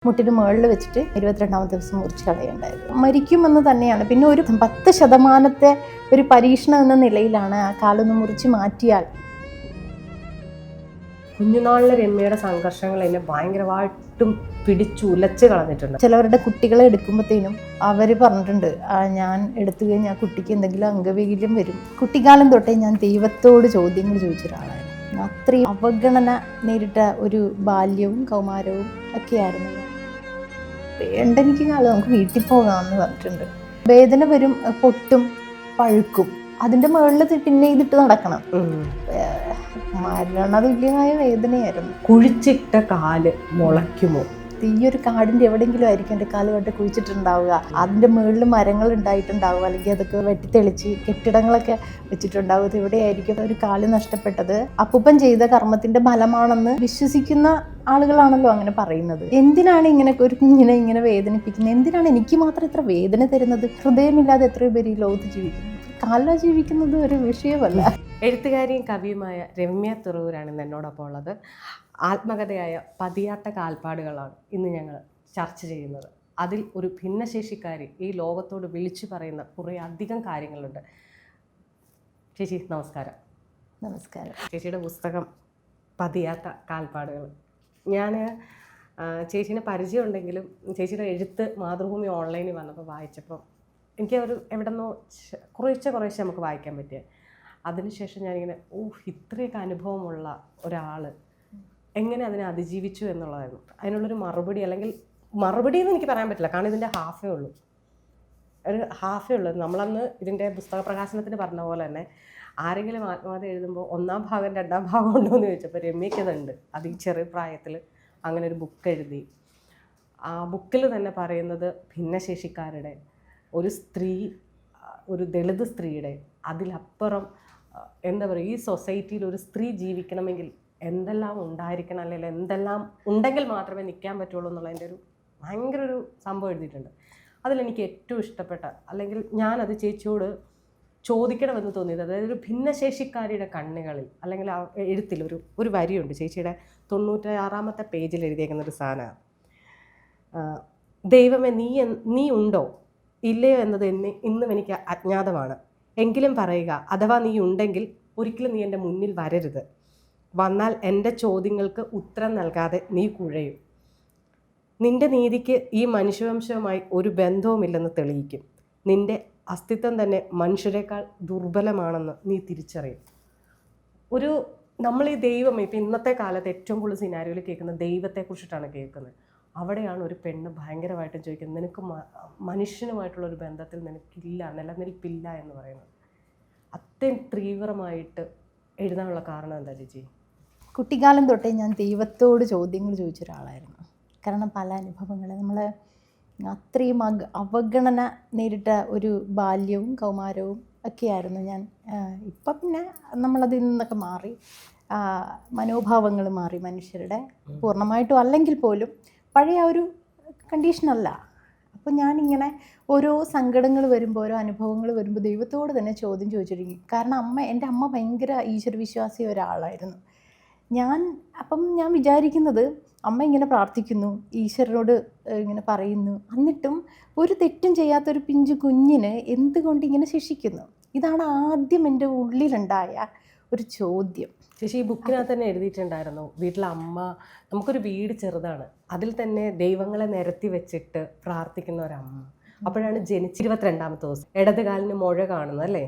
മുട്ടിന് മുകളിൽ വെച്ചിട്ട് 22ാമത്തെ ദിവസം മുറിച്ച് കളയുണ്ടായത്. മരിക്കുമെന്ന് തന്നെയാണ്. പിന്നെ ഒരു 10% ഒരു പരീക്ഷണം എന്ന നിലയിലാണ് ആ കാലൊന്ന് മുറിച്ച് മാറ്റിയാൽ. കുഞ്ഞുനാളിലെ രമ്യയുടെ സംഘർഷങ്ങൾ എന്നെ ഭയങ്കരമായിട്ടും പിടിച്ചുലച്ച് കളഞ്ഞിട്ടുണ്ട്. ചിലവരുടെ കുട്ടികളെ എടുക്കുമ്പോഴത്തേനും അവർ പറഞ്ഞിട്ടുണ്ട്, ഞാൻ എടുത്തു കഴിഞ്ഞാൽ കുട്ടിക്ക് എന്തെങ്കിലും അംഗവൈകല്യം വരും. കുട്ടിക്കാലം തൊട്ടേ ഞാൻ ദൈവത്തോട് ചോദ്യങ്ങൾ ചോദിച്ച ഒരാളായിരുന്നു. അത്രയും അവഗണന നേരിട്ട ഒരു ബാല്യവും കൗമാരവും ഒക്കെയായിരുന്നു. വേണ്ടെനിക്ക് കാലം നമുക്ക് വീട്ടിൽ പോകാമെന്ന് പറഞ്ഞിട്ടുണ്ട്. വേദന വരും, പൊട്ടും, പഴുക്കും, അതിൻ്റെ മുകളിൽ പിന്നെ ഇതിട്ട് നടക്കണം. മരണതുല്യമായ വേദനയായിരുന്നു. കുഴിച്ചിട്ട കാല് മുളയ്ക്കുമോ? ഈ ഒരു കാടിൻ്റെ എവിടെയെങ്കിലും ആയിരിക്കും എൻ്റെ കാല് കണ്ട് കുഴിച്ചിട്ടുണ്ടാവുക. അതിൻ്റെ മുകളിൽ മരങ്ങൾ ഉണ്ടായിട്ടുണ്ടാവുക, അല്ലെങ്കിൽ അതൊക്കെ വെട്ടിത്തെളിച്ച് കെട്ടിടങ്ങളൊക്കെ വെച്ചിട്ടുണ്ടാവും. ഇത് എവിടെയായിരിക്കും ഒരു കാല് നഷ്ടപ്പെട്ടത്? അപ്പൂപ്പൻ ചെയ്ത കർമ്മത്തിൻ്റെ ഫലമാണെന്ന് വിശ്വസിക്കുന്ന ആളുകളാണല്ലോ അങ്ങനെ പറയുന്നത്. എന്തിനാണ് ഇങ്ങനെ ഒരു കുഞ്ഞിനെ ഇങ്ങനെ വേദനിപ്പിക്കുന്നത്? എന്തിനാണ് എനിക്ക് മാത്രം ഇത്ര വേദന തരുന്നത്? ഹൃദയമില്ലാതെ എത്രയോ പേര് ഈ ലോകത്ത് ജീവിക്കുന്നു. കാലില ജീവിക്കുന്നത് ഒരു വിഷയമല്ല. എഴുത്തുകാരിയും കവിയുമായ രമ്യ തുറവൂരാണ് ഇന്ന് എന്നോടൊപ്പം ഉള്ളത്. ആത്മകഥയായ പതിയാട്ട കാൽപ്പാടുകളാണ് ഇന്ന് ഞങ്ങൾ ചർച്ച ചെയ്യുന്നത്. അതിൽ ഒരു ഭിന്നശേഷിക്കാരി ഈ ലോകത്തോട് വിളിച്ചു പറയുന്ന കുറേ അധികം കാര്യങ്ങളുണ്ട്. ചേച്ചി നമസ്കാരം. നമസ്കാരം. ചേച്ചിയുടെ പുസ്തകം പതിയാട്ട കാൽപ്പാടുകൾ. ഞാൻ ചേച്ചീനെ പരിചയമുണ്ടെങ്കിലും ചേച്ചിയുടെ എഴുത്ത് മാതൃഭൂമി ഓൺലൈനിൽ വന്നപ്പോൾ വായിച്ചപ്പോൾ എനിക്ക് ഒരു എവിടെന്നോ കുറേശ്ശെ നമുക്ക് വായിക്കാൻ പറ്റിയ. അതിനുശേഷം ഞാനിങ്ങനെ ഇത്രയൊക്കെ അനുഭവമുള്ള ഒരാൾ എങ്ങനെ അതിനെ അതിജീവിച്ചു എന്നുള്ളതായിരുന്നു. അതിനുള്ളൊരു മറുപടി, അല്ലെങ്കിൽ മറുപടി എന്ന് എനിക്ക് പറയാൻ പറ്റില്ല, കാരണം ഇതിൻ്റെ ഹാഫേ ഉള്ളൂ. നമ്മളന്ന് ഇതിൻ്റെ പുസ്തക പ്രകാശനത്തിന് പറഞ്ഞ പോലെ തന്നെ ആരെങ്കിലും ആത്മകഥ എഴുതുമ്പോൾ 1ാം ഭാഗം 2ാം ഭാഗം ഉണ്ടോ എന്ന് ചോദിച്ചപ്പോൾ രമ്യക്കതുണ്ട്. അത് ഈ ചെറിയ പ്രായത്തിൽ അങ്ങനെ ഒരു ബുക്ക് എഴുതി. ആ ബുക്കിൽ തന്നെ പറയുന്നത് ഭിന്നശേഷിക്കാരുടെ ഒരു സ്ത്രീ, ഒരു ദളിത് സ്ത്രീയുടെ അതിലപ്പുറം എന്താ പറയുക, ഈ സൊസൈറ്റിയിൽ ഒരു സ്ത്രീ ജീവിക്കണമെങ്കിൽ എന്തെല്ലാം ഉണ്ടായിരിക്കണം, അല്ലെങ്കിൽ എന്തെല്ലാം ഉണ്ടെങ്കിൽ മാത്രമേ നിൽക്കാൻ പറ്റുള്ളൂ എന്നുള്ളതിൻ്റെ ഒരു ഭയങ്കര ഒരു സംഭവം എഴുതിയിട്ടുണ്ട്. അതിലെനിക്ക് ഏറ്റവും ഇഷ്ടപ്പെട്ട, അല്ലെങ്കിൽ ഞാനത് ചേച്ചിയോട് ചോദിക്കണമെന്ന് തോന്നിയത്, അതായത് ഒരു ഭിന്നശേഷിക്കാരിയുടെ കണ്ണുകളിൽ, അല്ലെങ്കിൽ ആ എഴുത്തിൽ ഒരു വരിയുണ്ട് ചേച്ചിയുടെ 96ാമത്തെ പേജിൽ എഴുതിയേക്കുന്ന ഒരു സാധനമാണ്. ദൈവമേ നീ ഉണ്ടോ ഇല്ലയോ എന്നത് ഇന്നും എനിക്ക് അജ്ഞാതമാണ്. എങ്കിലും പറയുക, അഥവാ നീ ഉണ്ടെങ്കിൽ ഒരിക്കലും നീ എൻ്റെ മുന്നിൽ വരരുത്. വന്നാൽ എൻ്റെ ചോദ്യങ്ങൾക്ക് ഉത്തരം നൽകാതെ നീ കുഴയും. നിന്റെ നീതിക്ക് ഈ മനുഷ്യവംശവുമായി ഒരു ബന്ധവുമില്ലെന്ന് തെളിയിക്കും. നിന്റെ അസ്തിത്വം തന്നെ മനുഷ്യരെക്കാൾ ദുർബലമാണെന്ന് നീ തിരിച്ചറിയും. നമ്മൾ ഈ ദൈവം, ഇപ്പം ഇന്നത്തെ കാലത്ത് ഏറ്റവും കൂടുതൽ സിനാരിയോയിൽ കേൾക്കുന്ന ദൈവത്തെക്കുറിച്ചിട്ടാണ് കേൾക്കുന്നത്. അവിടെയാണ് ഒരു പെണ്ണ് ഭയങ്കരമായിട്ടും ചോദിക്കുന്നത്, നിനക്ക് മനുഷ്യനുമായിട്ടുള്ളൊരു ബന്ധത്തിൽ നിലനിൽപ്പില്ല എന്ന് പറയുന്നത്. അത്രയും തീവ്രമായിട്ട് എഴുതാനുള്ള കാരണം എന്താ ചേച്ചി? കുട്ടിക്കാലം തൊട്ടേ ഞാൻ ദൈവത്തോട് ചോദ്യങ്ങൾ ചോദിച്ച ഒരാളായിരുന്നു. കാരണം പല അനുഭവങ്ങൾ, നമ്മൾ അത്രയും അവഗണന നേരിട്ട ഒരു ബാല്യവും കൗമാരവും ഒക്കെയായിരുന്നു ഞാൻ. ഇപ്പം പിന്നെ നമ്മളതിൽ നിന്നൊക്കെ മാറി, മനോഭാവങ്ങൾ മാറി മനുഷ്യരുടെ, പൂർണ്ണമായിട്ടും അല്ലെങ്കിൽ പോലും പഴയ ഒരു കണ്ടീഷനല്ല. അപ്പോൾ ഞാനിങ്ങനെ ഓരോ സങ്കടങ്ങൾ വരുമ്പോൾ, ഓരോ അനുഭവങ്ങൾ വരുമ്പോൾ ദൈവത്തോട് തന്നെ ചോദ്യം ചോദിച്ചിരിക്കും. കാരണം എൻ്റെ അമ്മ ഭയങ്കര ഈശ്വരവിശ്വാസി ഒരാളായിരുന്നു. ഞാൻ വിചാരിക്കുന്നത്, അമ്മ ഇങ്ങനെ പ്രാർത്ഥിക്കുന്നു, ഈശ്വരനോട് ഇങ്ങനെ പറയുന്നു, എന്നിട്ടും ഒരു തെറ്റും ചെയ്യാത്തൊരു പിഞ്ചു കുഞ്ഞിന് എന്തുകൊണ്ട് ഇങ്ങനെ ശിക്ഷിക്കുന്നു? ഇതാണ് ആദ്യം എൻ്റെ ഉള്ളിലുണ്ടായ ഒരു ചോദ്യം. ചേച്ചി ഈ ബുക്കിനകത്ത് തന്നെ എഴുതിയിട്ടുണ്ടായിരുന്നു, വീട്ടിലെ അമ്മ, നമുക്കൊരു വീട് ചെറുതാണ്, അതിൽ തന്നെ ദൈവങ്ങളെ നിരത്തി വെച്ചിട്ട് പ്രാർത്ഥിക്കുന്ന ഒരമ്മ. അപ്പോഴാണ് ജനിച്ച് 22ാമത്തെ ദിവസം ഇടത് കാലിന് മുഴ കാണുന്നത് അല്ലേ?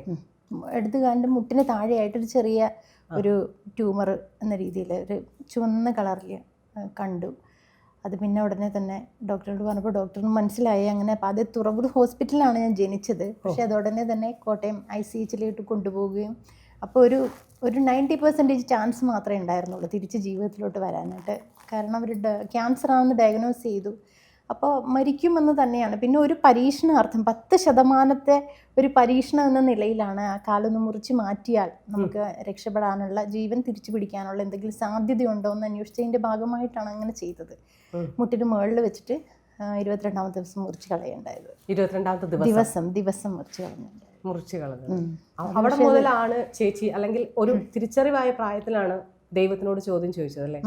ഇടത് കാലിൻ്റെ മുട്ടിന് താഴെയായിട്ടൊരു ചെറിയ ഒരു ട്യൂമർ എന്ന രീതിയിൽ ഒരു ചുവന്ന കളറിൽ കണ്ടു. അത് പിന്നെ ഉടനെ തന്നെ ഡോക്ടറോട് പറഞ്ഞപ്പോൾ ഡോക്ടറിന് മനസ്സിലായി. അങ്ങനെ അപ്പോൾ അത് തുറവൂർ ഹോസ്പിറ്റലിലാണ് ഞാൻ ജനിച്ചത്. പക്ഷേ അത് ഉടനെ തന്നെ കോട്ടയം ICHലേക്ക് കൊണ്ടുപോവുകയും, അപ്പോൾ ഒരു 90% ചാൻസ് മാത്രമേ ഉണ്ടായിരുന്നുള്ളൂ തിരിച്ച് ജീവിതത്തിലോട്ട് വരാനായിട്ട്. കാരണം അവർ ക്യാൻസറാണെന്ന് ഡയഗ്നോസ് ചെയ്തു. അപ്പോൾ മരിക്കുമെന്ന് തന്നെയാണ്. പിന്നെ ഒരു പരീക്ഷണാർത്ഥം 10% ഒരു പരീക്ഷണം എന്ന നിലയിലാണ് ആ കാലൊന്ന് മുറിച്ച് മാറ്റിയാൽ നമുക്ക് രക്ഷപ്പെടാനുള്ള, ജീവൻ തിരിച്ചു പിടിക്കാനുള്ള എന്തെങ്കിലും സാധ്യതയുണ്ടോ എന്ന് അന്വേഷിച്ചതിൻ്റെ ഭാഗമായിട്ടാണ് അങ്ങനെ ചെയ്തത്. മുട്ടിന് മുകളിൽ വെച്ചിട്ട് 22ാമത്തെ ദിവസം മുറിച്ച് കളയുണ്ടായത്. 22ാമത്തെ ദിവസം മുറിച്ച് കളഞ്ഞു. അവിടെ മുതലാണ് ചേച്ചി, അല്ലെങ്കിൽ ഒരു തിരിച്ചറിവായ പ്രായത്തിലാണ് ദൈവത്തിനോട് ചോദ്യം ചോദിച്ചത് അല്ലേ?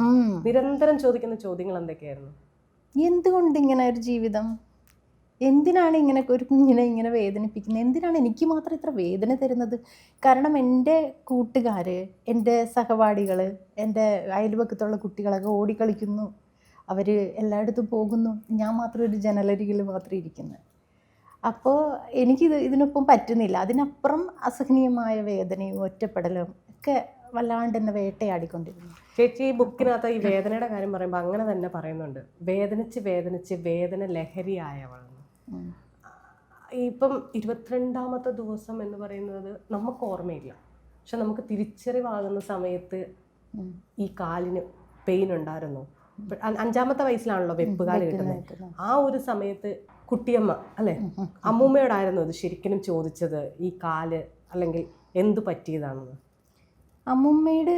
നിരന്തരം ചോദിക്കുന്ന ചോദ്യങ്ങൾ എന്തൊക്കെയായിരുന്നു? എന്തുകൊണ്ട് ഇങ്ങനെ ഒരു ജീവിതം? എന്തിനാണ് ഇങ്ങനെ ഒരു കുഞ്ഞിനെ ഇങ്ങനെ വേദനിപ്പിക്കുന്നത്? എന്തിനാണ് എനിക്ക് മാത്രം ഇത്ര വേദന തരുന്നത്? കാരണം എൻ്റെ കൂട്ടുകാർ, എൻ്റെ സഹപാഠികൾ, എൻ്റെ അയൽപക്കത്തുള്ള കുട്ടികളൊക്കെ ഓടിക്കളിക്കുന്നു, അവർ എല്ലായിടത്തും പോകുന്നു, ഞാൻ മാത്രം ഒരു ജനലരികിൽ മാത്രം ഇരിക്കുന്നത്. അപ്പോൾ ഇതിനൊപ്പം പറ്റുന്നില്ല. അതിനപ്പുറം അസഹനീയമായ വേദനയും ഒറ്റപ്പെടലും ഒക്കെ വല്ലാണ്ട് എന്നെ വേട്ടയാടിക്കൊണ്ടിരുന്നു. ചേച്ചി ഈ ബുക്കിനകത്ത് ഈ വേദനയുടെ കാര്യം പറയുമ്പോൾ അങ്ങനെ തന്നെ പറയുന്നുണ്ട്, വേദനിച്ച് വേദനിച്ച് വേദന ലഹരിയായവളെന്ന്. ഇപ്പം 22ാമത്തെ ദിവസം എന്ന് പറയുന്നത് നമുക്ക് ഓർമ്മയില്ല, പക്ഷെ നമുക്ക് തിരിച്ചറിവാകുന്ന സമയത്ത് ഈ കാലിന് പെയിൻ ഉണ്ടായിരുന്നു. 5ാമത്തെ വയസ്സിലാണല്ലോ വെപ്പുകാല് കിട്ടുന്നത്. ആ ഒരു സമയത്ത് കുട്ടിയമ്മ അല്ലേ, അമ്മൂമ്മയോടായിരുന്നു അത് ശരിക്കും ചോദിച്ചത്, ഈ കാല് അല്ലെങ്കിൽ എന്തു പറ്റിയതാണെന്ന്? അമ്മൂമ്മയോട്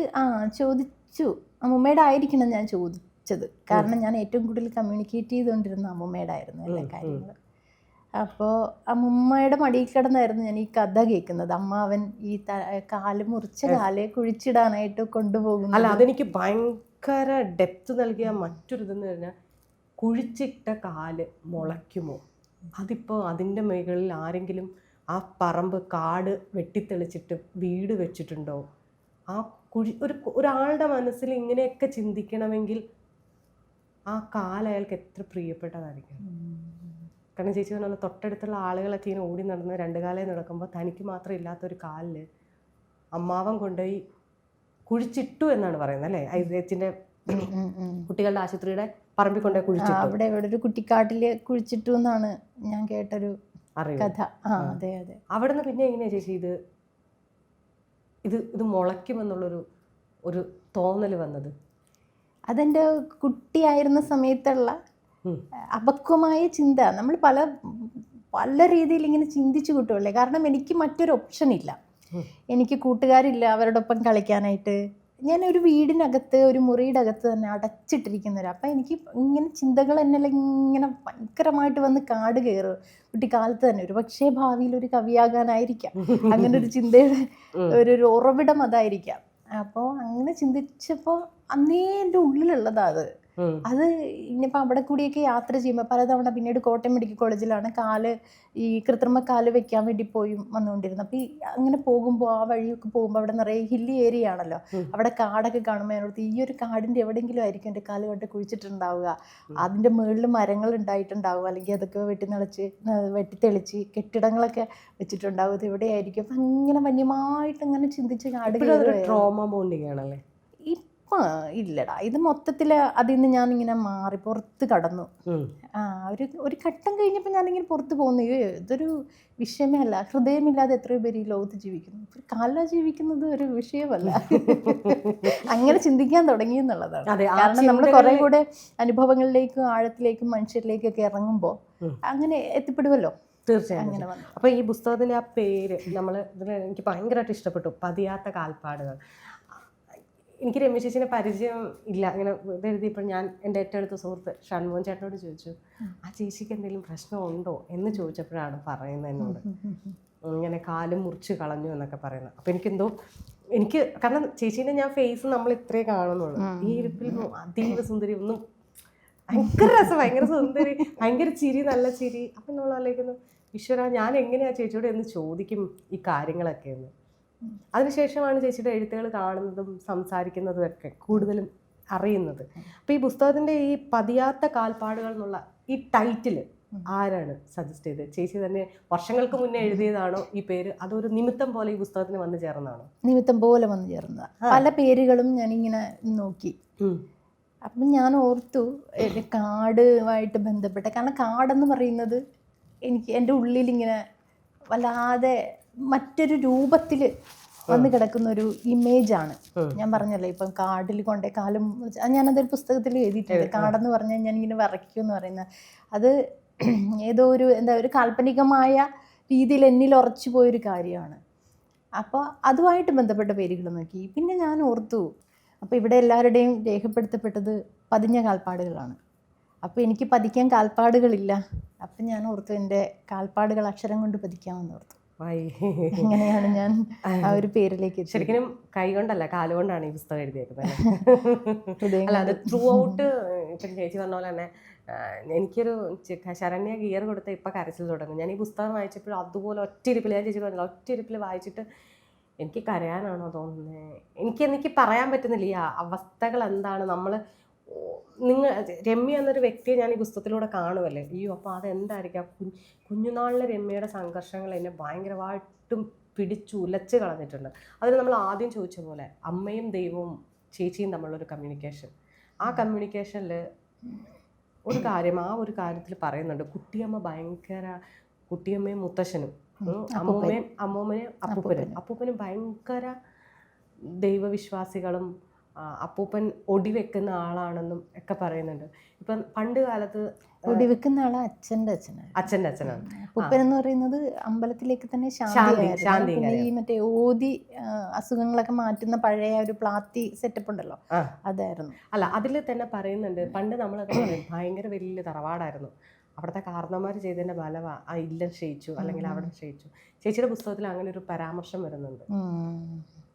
ചോദിച്ചു. അമ്മൂമ്മയുടെ ആയിരിക്കണം ഞാൻ ചോദിച്ചത്, കാരണം ഞാൻ ഏറ്റവും കൂടുതൽ കമ്മ്യൂണിക്കേറ്റ് ചെയ്തുകൊണ്ടിരുന്ന അമ്മൂമ്മയുടെ ആയിരുന്നു എല്ലാ കാര്യങ്ങളും. അപ്പോൾ അമ്മൂമ്മയുടെ മടിയിൽ കിടന്നായിരുന്നു ഞാൻ ഈ കഥ കേൾക്കുന്നത്. അമ്മാവൻ ഈ മുറിച്ച കാല് കുഴിച്ചിടാനായിട്ട് കൊണ്ടുപോകുന്നു. അല്ല, അതെനിക്ക് ഭയങ്കര ഡെപ്ത് നൽകിയ മറ്റൊരു ഇതെന്ന് പറഞ്ഞാൽ, കുഴിച്ചിട്ട കാല് മുളയ്ക്കുമോ? അതിപ്പോൾ അതിൻ്റെ മുകളിൽ ആരെങ്കിലും ആ പറമ്പ് കാട് വെട്ടിത്തെളിച്ചിട്ട് വീട് വെച്ചിട്ടുണ്ടോ? ആ ഒരാളുടെ മനസ്സിൽ ഇങ്ങനെയൊക്കെ ചിന്തിക്കണമെങ്കിൽ ആ കാലയാൾക്ക് എത്ര പ്രിയപ്പെട്ടതായിരിക്കും. കാരണം ചേച്ചി പറഞ്ഞാൽ തൊട്ടടുത്തുള്ള ആളുകളൊക്കെ ഇങ്ങനെ ഓടി നടന്ന് 2 കാലം നടക്കുമ്പോൾ തനിക്ക് മാത്രം ഇല്ലാത്തൊരു കാലിൽ അമ്മാവൻ കൊണ്ടുപോയി കുഴിച്ചിട്ടു എന്നാണ് പറയുന്നത് അല്ലേ? ഐതിഹ്യത്തിൻ്റെ കുട്ടികളുടെ ആശുപത്രിയുടെ പറമ്പിൽ കൊണ്ടുപോയി കുഴിച്ചിട്ടു. അവിടെ ഒരു കുട്ടിക്കാട്ടിൽ കുഴിച്ചിട്ടു എന്നാണ് ഞാൻ കേട്ടൊരു കഥ. അതെ അതെ. അവിടെ നിന്ന് പിന്നെ എങ്ങനെയാ ചേച്ചി ഇത് മുളയ്ക്കുമെന്നുള്ളൊരു തോന്നൽ വന്നത്? അതെൻ്റെ കുട്ടിയായിരുന്ന സമയത്തുള്ള അപക്വമായ ചിന്ത. നമ്മൾ പല രീതിയിൽ ഇങ്ങനെ ചിന്തിച്ചു കൂട്ടുമല്ലേ. കാരണം എനിക്ക് മറ്റൊരു ഓപ്ഷൻ ഇല്ല, എനിക്ക് കൂട്ടുകാരില്ല അവരോടൊപ്പം കളിക്കാനായിട്ട്. ഞാൻ ഒരു വീടിനകത്ത്, ഒരു മുറിയുടെ അകത്ത് തന്നെ അടച്ചിട്ടിരിക്കുന്നവരാണ്. അപ്പം എനിക്ക് ഇങ്ങനെ ചിന്തകൾ എന്നെല്ലാം ഇങ്ങനെ ഭയങ്കരമായിട്ട് വന്ന് കാട് കയറും കുട്ടിക്കാലത്ത് തന്നെ. ഒരു പക്ഷേ ഭാവിയിൽ ഒരു കവിയാകാനായിരിക്കാം, അങ്ങനെ ഒരു ചിന്തയുടെ ഒരു ഉറവിടം അതായിരിക്കാം. അപ്പോൾ അങ്ങനെ ചിന്തിച്ചപ്പോൾ അന്നേ എൻ്റെ ഉള്ളിലുള്ളതാ അത് ഇനിയിപ്പോൾ അവിടെ കൂടിയൊക്കെ യാത്ര ചെയ്യുമ്പോൾ പലതവണ, പിന്നീട് കോട്ടയം മെഡിക്കൽ കോളേജിലാണ് ഈ കൃത്രിമ കാല് വെക്കാൻ വേണ്ടി പോയി വന്നുകൊണ്ടിരുന്നത്. അപ്പോൾ അങ്ങനെ പോകുമ്പോൾ ആ വഴിയൊക്കെ പോകുമ്പോൾ അവിടെ നിറയെ ഹില്ലി ഏരിയ ആണല്ലോ, അവിടെ കാടൊക്കെ കാണുമ്പോൾ അതിനടുത്ത് ഈ ഒരു കാടിൻ്റെ എവിടെയെങ്കിലും ആയിരിക്കും എൻ്റെ കാല് കൊണ്ട് കുഴിച്ചിട്ടുണ്ടാവുക, അതിൻ്റെ മുകളിൽ മരങ്ങൾ ഉണ്ടായിട്ടുണ്ടാവുക, അല്ലെങ്കിൽ അതൊക്കെ വെട്ടിത്തെളിച്ച് കെട്ടിടങ്ങളൊക്കെ വെച്ചിട്ടുണ്ടാവും, ഇത് എവിടെയായിരിക്കും. അപ്പം അങ്ങനെ വന്യമായിട്ട് അങ്ങനെ ചിന്തിച്ച് കാട് ട്രോമ ബോണ്ടിങ് ആണല്ലേ? ഇല്ലടാ, ഇത് മൊത്തത്തിൽ അതിൽ നിന്ന് ഞാനിങ്ങനെ മാറി പുറത്ത് കടന്നു. ഒരു ഘട്ടം കഴിഞ്ഞപ്പോൾ ഞാനിങ്ങനെ പുറത്ത് പോകുന്നു. ഇതൊരു വിഷയമേ അല്ല, ഹൃദയമില്ലാതെ എത്രയോ പേര് ഈ ലോകത്ത് ജീവിക്കുന്നു, ഒരു കാല ജീവിക്കുന്നത് ഒരു വിഷയമല്ല. അങ്ങനെ ചിന്തിക്കാൻ തുടങ്ങി എന്നുള്ളതാണ്. കാരണം നമ്മൾ കുറെ കൂടെ അനുഭവങ്ങളിലേക്കും ആഴത്തിലേക്കും മനുഷ്യരിലേക്കൊക്കെ ഇറങ്ങുമ്പോൾ അങ്ങനെ എത്തിപ്പെടുമല്ലോ. തീർച്ചയായും. അപ്പോൾ ഈ പുസ്തകത്തിൻ്റെ ആ പേര് ഇതിൽ എനിക്ക് ഭയങ്കരമായിട്ട് ഇഷ്ടപ്പെട്ടു, പതിയാത്ത കാൽപ്പാടുകൾ. എനിക്ക് രമ്യ ചേച്ചിനെ പരിചയം ഇല്ല, ഇങ്ങനെ ഇതെഴുതിയപ്പോൾ ഞാൻ എൻ്റെ ഏറ്റവും അടുത്ത സുഹൃത്ത് ഷൺമോഹൻ ചേട്ടനോട് ചോദിച്ചു, ആ ചേച്ചിക്ക് എന്തെങ്കിലും പ്രശ്നമുണ്ടോ എന്ന് ചോദിച്ചപ്പോഴാണ് പറയുന്നത് എന്നോട്, ഇങ്ങനെ കാലും മുറിച്ച് കളഞ്ഞു എന്നൊക്കെ പറയുന്നത്. അപ്പോൾ എനിക്ക് കാരണം ചേച്ചീൻ്റെ ഞാൻ ഫേസ് നമ്മൾ ഇത്രേ കാണുന്നുള്ളൂ, ഈ ഇരിപ്പിൽ അതീവ സുന്ദരി, ഒന്നും ഭയങ്കര രസം, ഭയങ്കര സുന്ദരി, ഭയങ്കര ചിരി, നല്ല ചിരി. അപ്പം നമ്മൾ ആലോചിക്കുന്നു, ഈശ്വര ഞാൻ എങ്ങനെയാ ചേച്ചിയോട് എന്ന് ചോദിക്കും ഈ കാര്യങ്ങളൊക്കെ എന്ന്. അതിനുശേഷമാണ് ചേച്ചിയുടെ എഴുത്തുകൾ കാണുന്നതും സംസാരിക്കുന്നതും ഒക്കെ കൂടുതലും അറിയുന്നത്. അപ്പോൾ ഈ പുസ്തകത്തിൻ്റെ ഈ പതിയാത്ത കാൽപ്പാടുകൾ എന്നുള്ള ഈ ടൈറ്റിൽ ആരാണ് സജസ്റ്റ് ചെയ്തത്? ചേച്ചി തന്നെ വർഷങ്ങൾക്ക് മുന്നേ എഴുതിയതാണോ ഈ പേര്, അതൊരു നിമിത്തം പോലെ ഈ പുസ്തകത്തിന് വന്നു ചേർന്നതാണോ? നിമിത്തം പോലെ വന്നു ചേർന്നതാണ്. പല പേരുകളും ഞാനിങ്ങനെ നോക്കി, അപ്പം ഞാൻ ഓർത്തു കാടുമായിട്ട് ബന്ധപ്പെട്ട, കാരണം കാടെന്ന് പറയുന്നത് എൻ്റെ ഉള്ളിലിങ്ങനെ വല്ലാതെ മറ്റൊരു രൂപത്തിൽ വന്ന് കിടക്കുന്ന ഒരു ഇമേജാണ്. ഞാൻ പറഞ്ഞല്ലോ ഇപ്പം കാടിൽ കൊണ്ടേ കാലം, ഞാനതൊരു പുസ്തകത്തിൽ എഴുതിയിട്ടുണ്ട്. കാടെന്ന് പറഞ്ഞാൽ ഞാനിങ്ങനെ വിറയ്ക്കും എന്ന് പറയുന്നത്, അത് ഏതോ ഒരു കാൽപ്പനികമായ രീതിയിൽ എന്നിൽ ഉറച്ചു പോയൊരു കാര്യമാണ്. അപ്പോൾ അതുമായിട്ട് ബന്ധപ്പെട്ട പേരുകൾ നോക്കി. പിന്നെ ഞാൻ ഓർത്തു, അപ്പോൾ ഇവിടെ എല്ലാവരുടെയും രേഖപ്പെടുത്തപ്പെട്ടത് പതിഞ്ഞ കാൽപ്പാടുകളാണ്. അപ്പോൾ എനിക്ക് പതിക്കാൻ കാൽപ്പാടുകളില്ല. അപ്പം ഞാൻ ഓർത്തു എൻ്റെ കാൽപ്പാടുകൾ അക്ഷരം കൊണ്ട് പതിക്കാമെന്ന് ഓർത്തു. അങ്ങനെയാണ് ഞാൻ ആ ഒരു പേരിലേക്ക്. ശരിക്കും കൈ കൊണ്ടല്ല, കാലുകൊണ്ടാണ് ഈ പുസ്തകം എഴുതിയേക്കുന്നത്. അല്ല, അത് ത്രൂ ഔട്ട് ഇപ്പം ചേച്ചി പറഞ്ഞ പോലെ തന്നെ എനിക്കൊരു ശരണ്യ ഗിയർ കൊടുത്ത ഇപ്പം കരച്ചിൽ തുടങ്ങും. ഞാൻ ഈ പുസ്തകം വായിച്ചപ്പോൾ അതുപോലെ ഒറ്റയിരിപ്പിൽ, ഞാൻ ചേച്ചി പറഞ്ഞില്ല, ഒറ്റയിരിപ്പിൽ വായിച്ചിട്ട് എനിക്ക് കരയാനാണോ തോന്നുന്നത്, എനിക്ക് പറയാൻ പറ്റുന്നില്ല ഈ അവസ്ഥകൾ എന്താണ്. രമ്യ എന്നൊരു വ്യക്തിയെ ഞാൻ ഈ പുസ്തകത്തിലൂടെ കാണുമല്ലേ, അയ്യോ അപ്പോൾ അതെന്തായിരിക്കാം. കുഞ്ഞുനാളിലെ രമ്യയുടെ സംഘർഷങ്ങൾ എന്നെ ഭയങ്കരമായിട്ടും പിടിച്ചുലച്ച് കളഞ്ഞിട്ടുണ്ട്. അതിന് നമ്മൾ ആദ്യം ചോദിച്ച പോലെ അമ്മയും ദൈവവും ചേച്ചിയും തമ്മിലുള്ളൊരു കമ്മ്യൂണിക്കേഷൻ, ആ കമ്മ്യൂണിക്കേഷനിൽ ഒരു കാര്യത്തിൽ പറയുന്നുണ്ട്. കുട്ടിയമ്മയും മുത്തശ്ശനും, അമ്മൂമ്മയും അപ്പൂപ്പനും ഭയങ്കര ദൈവവിശ്വാസികളും അപ്പൂപ്പൻ ഒടിവെക്കുന്ന ആളാണെന്നും ഒക്കെ പറയുന്നുണ്ട്. ഇപ്പം പണ്ട് കാലത്ത് ഒടിവെക്കുന്ന ആള് അച്ഛൻ്റെ അച്ഛനാണ്. അപ്പൂപ്പൻ എന്ന് പറയുന്നത് അമ്പലത്തിലേക്ക് തന്നെ ശാന്തി, ഈ മറ്റേ ഓതി അസുഖങ്ങളൊക്കെ മാറ്റുന്ന പഴയ ഒരു പ്ലാത്തി സെറ്റപ്പ് ഉണ്ടല്ലോ, അതായിരുന്നു. അല്ല, അതിൽ തന്നെ പറയുന്നുണ്ട്, പണ്ട് നമ്മളൊക്കെ പറയും ഭയങ്കര വലിയ തറവാടായിരുന്നു, അവിടുത്തെ കാരണന്മാർ ചെയ്തതിന്റെ ഫലമാ ആ ഇല്ലം ക്ഷയിച്ചു, അല്ലെങ്കിൽ അവിടെ ക്ഷയിച്ചു. ചേച്ചിയുടെ പുസ്തകത്തിൽ അങ്ങനെ ഒരു പരാമർശം വരുന്നുണ്ട്,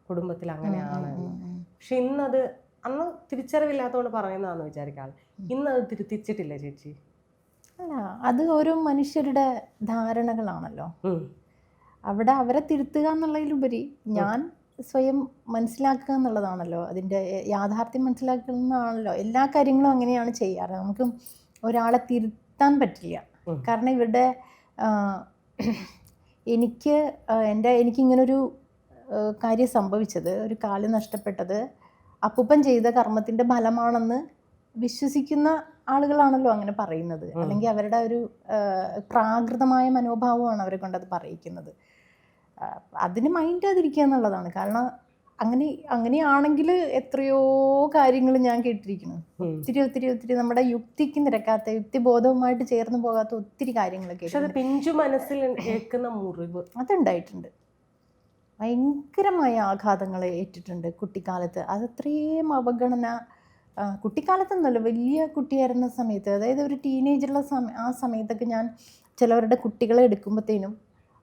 കുടുംബത്തിൽ അങ്ങനെയാണ്. പക്ഷെ ഇന്നത് അന്ന് തിരിച്ചറിവില്ലാത്തതുകൊണ്ട് പറയുന്നതാണെന്ന് വിചാരിക്കാം. ഇന്നത് തിരുത്തിച്ചിട്ടില്ല ചേച്ചി? അല്ല, അത് ഓരോ മനുഷ്യരുടെ ധാരണകളാണല്ലോ. അവിടെ അവരെ തിരുത്തുക എന്നുള്ളതിലുപരി ഞാൻ സ്വയം മനസ്സിലാക്കുക എന്നുള്ളതാണല്ലോ, അതിൻ്റെ യാഥാർത്ഥ്യം മനസ്സിലാക്കുന്നതാണല്ലോ. എല്ലാ കാര്യങ്ങളും അങ്ങനെയാണ് ചെയ്യാറ്. നമുക്ക് ഒരാളെ തിരുത്താൻ പറ്റില്ല. കാരണം ഇവരുടെ എനിക്കിങ്ങനൊരു കാര്യം സംഭവിച്ചത്, ഒരു കാല് നഷ്ടപ്പെട്ടത് അപ്പൂപ്പൻ ചെയ്ത കർമ്മത്തിൻ്റെ ഫലമാണെന്ന് വിശ്വസിക്കുന്ന ആളുകളാണല്ലോ അങ്ങനെ പറയുന്നത്. അല്ലെങ്കിൽ അവരുടെ ഒരു പ്രാകൃതമായ മനോഭാവമാണ് അവരെ കൊണ്ടത് പറയിക്കുന്നത്. അതിന് മൈൻഡ് ചെയ്തിരിക്കുക എന്നുള്ളതാണ്. കാരണം അങ്ങനെയാണെങ്കിൽ എത്രയോ കാര്യങ്ങൾ ഞാൻ കേട്ടിരിക്കുന്നു. ഒത്തിരി നമ്മുടെ യുക്തിക്ക് നിരക്കാത്ത, യുക്തിബോധവുമായിട്ട് ചേർന്ന് പോകാത്ത ഒത്തിരി കാര്യങ്ങൾ കേട്ടിട്ടുണ്ട്. പിഞ്ചു മനസ്സിൽ കേൾക്കുന്ന മുറിവ് അതുണ്ടായിട്ടുണ്ട്. ഭയങ്കരമായ ആഘാതങ്ങൾ ഏറ്റിട്ടുണ്ട് കുട്ടിക്കാലത്ത്. അതത്രയും അവഗണന കുട്ടിക്കാലത്തൊന്നുമല്ല, വലിയ കുട്ടിയായിരുന്ന സമയത്ത്, അതായത് ഒരു ടീനേജുള്ള ആ സമയത്തൊക്കെ ഞാൻ ചിലവരുടെ കുട്ടികളെ എടുക്കുമ്പോഴത്തേനും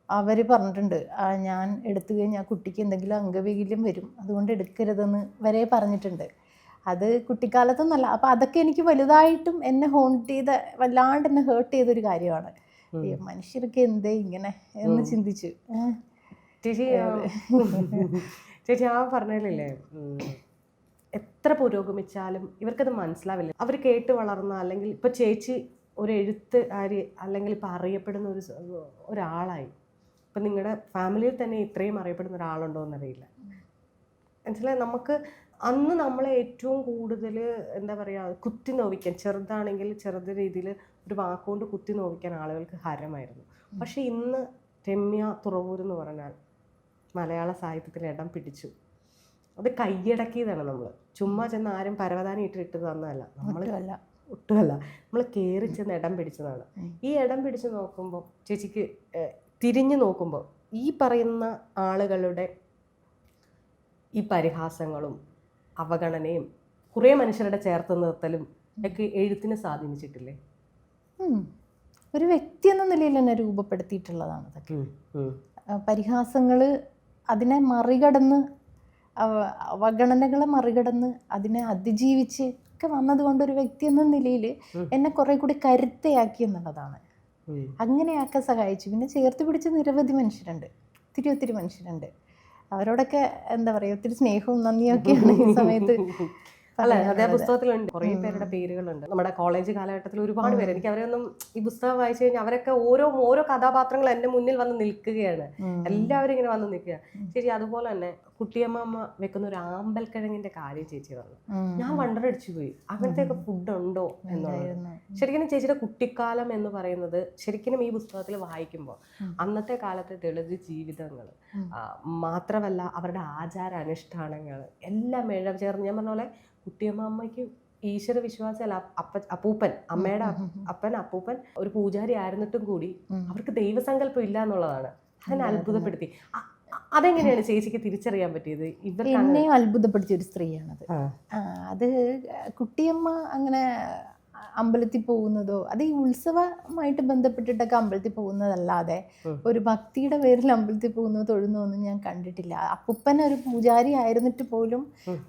അവർ പറഞ്ഞിട്ടുണ്ട്, ഞാൻ എടുത്തു കഴിഞ്ഞാൽ കുട്ടിക്ക് എന്തെങ്കിലും അംഗവൈകല്യം വരും, അതുകൊണ്ട് എടുക്കരുതെന്ന് വരെ പറഞ്ഞിട്ടുണ്ട്. അത് കുട്ടിക്കാലത്തൊന്നല്ല. അപ്പോൾ അതൊക്കെ എനിക്ക് വലുതായിട്ടും എന്നെ വല്ലാണ്ട് എന്നെ ഹേർട്ട് ചെയ്തൊരു കാര്യമാണ്. മനുഷ്യർക്ക് എന്തേ ഇങ്ങനെ എന്ന് ചിന്തിച്ചു. ചേച്ചി ആ പറഞ്ഞില്ലേ, എത്ര പുരോഗമിച്ചാലും ഇവർക്കത് മനസ്സിലാവില്ല. അവർ കേട്ട് വളർന്ന, അല്ലെങ്കിൽ ഇപ്പം ചേച്ചി ഒരു എഴുത്തുകാരി അല്ലെങ്കിൽ ഇപ്പം അറിയപ്പെടുന്ന ഒരാളായി. ഇപ്പം നിങ്ങളുടെ ഫാമിലിയിൽ തന്നെ ഇത്രയും അറിയപ്പെടുന്ന ഒരാളുണ്ടോ എന്നറിയില്ല. മനസ്സിലായി. നമുക്ക് അന്ന് നമ്മളെ ഏറ്റവും കൂടുതൽ എന്താ പറയുക, കുത്തി നോവിക്കാൻ, ചെറുതാണെങ്കിൽ ചെറുത് രീതിയിൽ ഒരു വാക്കുകൊണ്ട് കുത്തി നോവിക്കാൻ ആളുകൾക്ക് ഹരമായിരുന്നു. പക്ഷെ ഇന്ന് രമ്യ തുറവൂർ എന്ന് പറഞ്ഞാൽ മലയാള സാഹിത്യത്തിൽ ഇടം പിടിച്ചു. അത് കൈയടക്കിയതാണ്. നമ്മൾ ചുമ്മാ ചെന്ന് ആരും പരവതാനി ഇട്ട് തന്നതല്ല, ഒട്ടുമല്ല, നമ്മൾ കയറി ചെന്ന് ഇടം പിടിച്ചതാണ്. ഈ ഇടം പിടിച്ച് നോക്കുമ്പോൾ ചേച്ചിക്ക് തിരിഞ്ഞു നോക്കുമ്പോൾ ഈ പറയുന്ന ആളുകളുടെ ഈ പരിഹാസങ്ങളും അവഗണനയും കുറേ മനുഷ്യരുടെ ചേർത്ത് നിർത്തലും ഒക്കെ എഴുത്തിനെ സ്വാധീനിച്ചിട്ടില്ലേ? ഒരു വ്യക്തി എന്ന നിലയിൽ തന്നെ രൂപപ്പെടുത്തിയിട്ടുള്ളതാണ് അതൊക്കെ. പരിഹാസങ്ങൾ അതിനെ മറികടന്ന്, അവഗണനകളെ മറികടന്ന് അതിനെ അതിജീവിച്ച് ഒക്കെ വന്നതുകൊണ്ട് ഒരു വ്യക്തി എന്ന നിലയിൽ എന്നെ കുറെ കൂടി കരുത്തയാക്കി എന്നുള്ളതാണ്. അങ്ങനെയാക്കാൻ സഹായിച്ചു. പിന്നെ ചേർത്ത് പിടിച്ച നിരവധി മനുഷ്യരുണ്ട്, ഒത്തിരി മനുഷ്യരുണ്ട്. അവരോടൊക്കെ എന്താ പറയുക, ഒത്തിരി സ്നേഹവും നന്ദിയൊക്കെയാണ് ഈ സമയത്ത്. അല്ല, അതേ പുസ്തകത്തിലുണ്ട് കുറേ പേരുടെ പേരുകളുണ്ട്. നമ്മുടെ കോളേജ് കാലഘട്ടത്തിൽ ഒരുപാട് പേര്, എനിക്ക് അവരൊന്നും ഈ പുസ്തകം വായിച്ചു കഴിഞ്ഞാൽ അവരൊക്കെ ഓരോ കഥാപാത്രങ്ങൾ എൻ്റെ മുന്നിൽ വന്ന് നിൽക്കുകയാണ്. എല്ലാവരും ഇങ്ങനെ വന്ന് നിൽക്കുക. ചേച്ചി അതുപോലെ തന്നെ കുട്ടിയമ്മ വെക്കുന്ന ഒരു ആമ്പൽക്കിഴങ്ങിന്റെ കാര്യം ചേച്ചി പറഞ്ഞു. ഞാൻ വണ്ടറടിച്ചു പോയി, അങ്ങനത്തെയൊക്കെ ഫുഡ് ഉണ്ടോ എന്നുള്ളത്. ശരിക്കും ചേച്ചിയുടെ കുട്ടിക്കാലം എന്ന് പറയുന്നത് ശരിക്കും ഈ പുസ്തകത്തിൽ വായിക്കുമ്പോൾ അന്നത്തെ കാലത്തെ ദളിത് ജീവിതങ്ങൾ മാത്രമല്ല, അവരുടെ ആചാര അനുഷ്ഠാനങ്ങൾ എല്ലാം ചേർന്ന്, ഞാൻ പറഞ്ഞ പോലെ കുട്ടിയമ്മയ്ക്ക് ഈശ്വര വിശ്വാസമല്ല, അപ്പൂപ്പൻ, അമ്മയുടെ അപ്പൂപ്പൻ ഒരു പൂജാരി ആയിരുന്നിട്ടും കൂടി അവർക്ക് ദൈവസങ്കല്പം ഇല്ല എന്നുള്ളതാണ്. അതിനെ അത്ഭുതപ്പെടുത്തി. അതെങ്ങനെയാണ് ചേച്ചിക്ക് തിരിച്ചറിയാൻ പറ്റിയത്? എന്നെയും അത്ഭുതപ്പെടുത്തിയ ഒരു സ്ത്രീയാണത്. അത് കുട്ടിയമ്മ അങ്ങനെ അമ്പലത്തിൽ പോകുന്നതോ അത് ഈ ഉത്സവമായിട്ട് ബന്ധപ്പെട്ടിട്ടൊക്കെ അമ്പലത്തിൽ പോകുന്നതല്ലാതെ ഒരു ഭക്തിയുടെ പേരിൽ അമ്പലത്തിൽ പോകുന്നതോ തൊഴുന്നതൊന്നും ഞാൻ കണ്ടിട്ടില്ല. അപ്പൂപ്പൻ ഒരു പൂജാരി ആയിരുന്നിട്ട് പോലും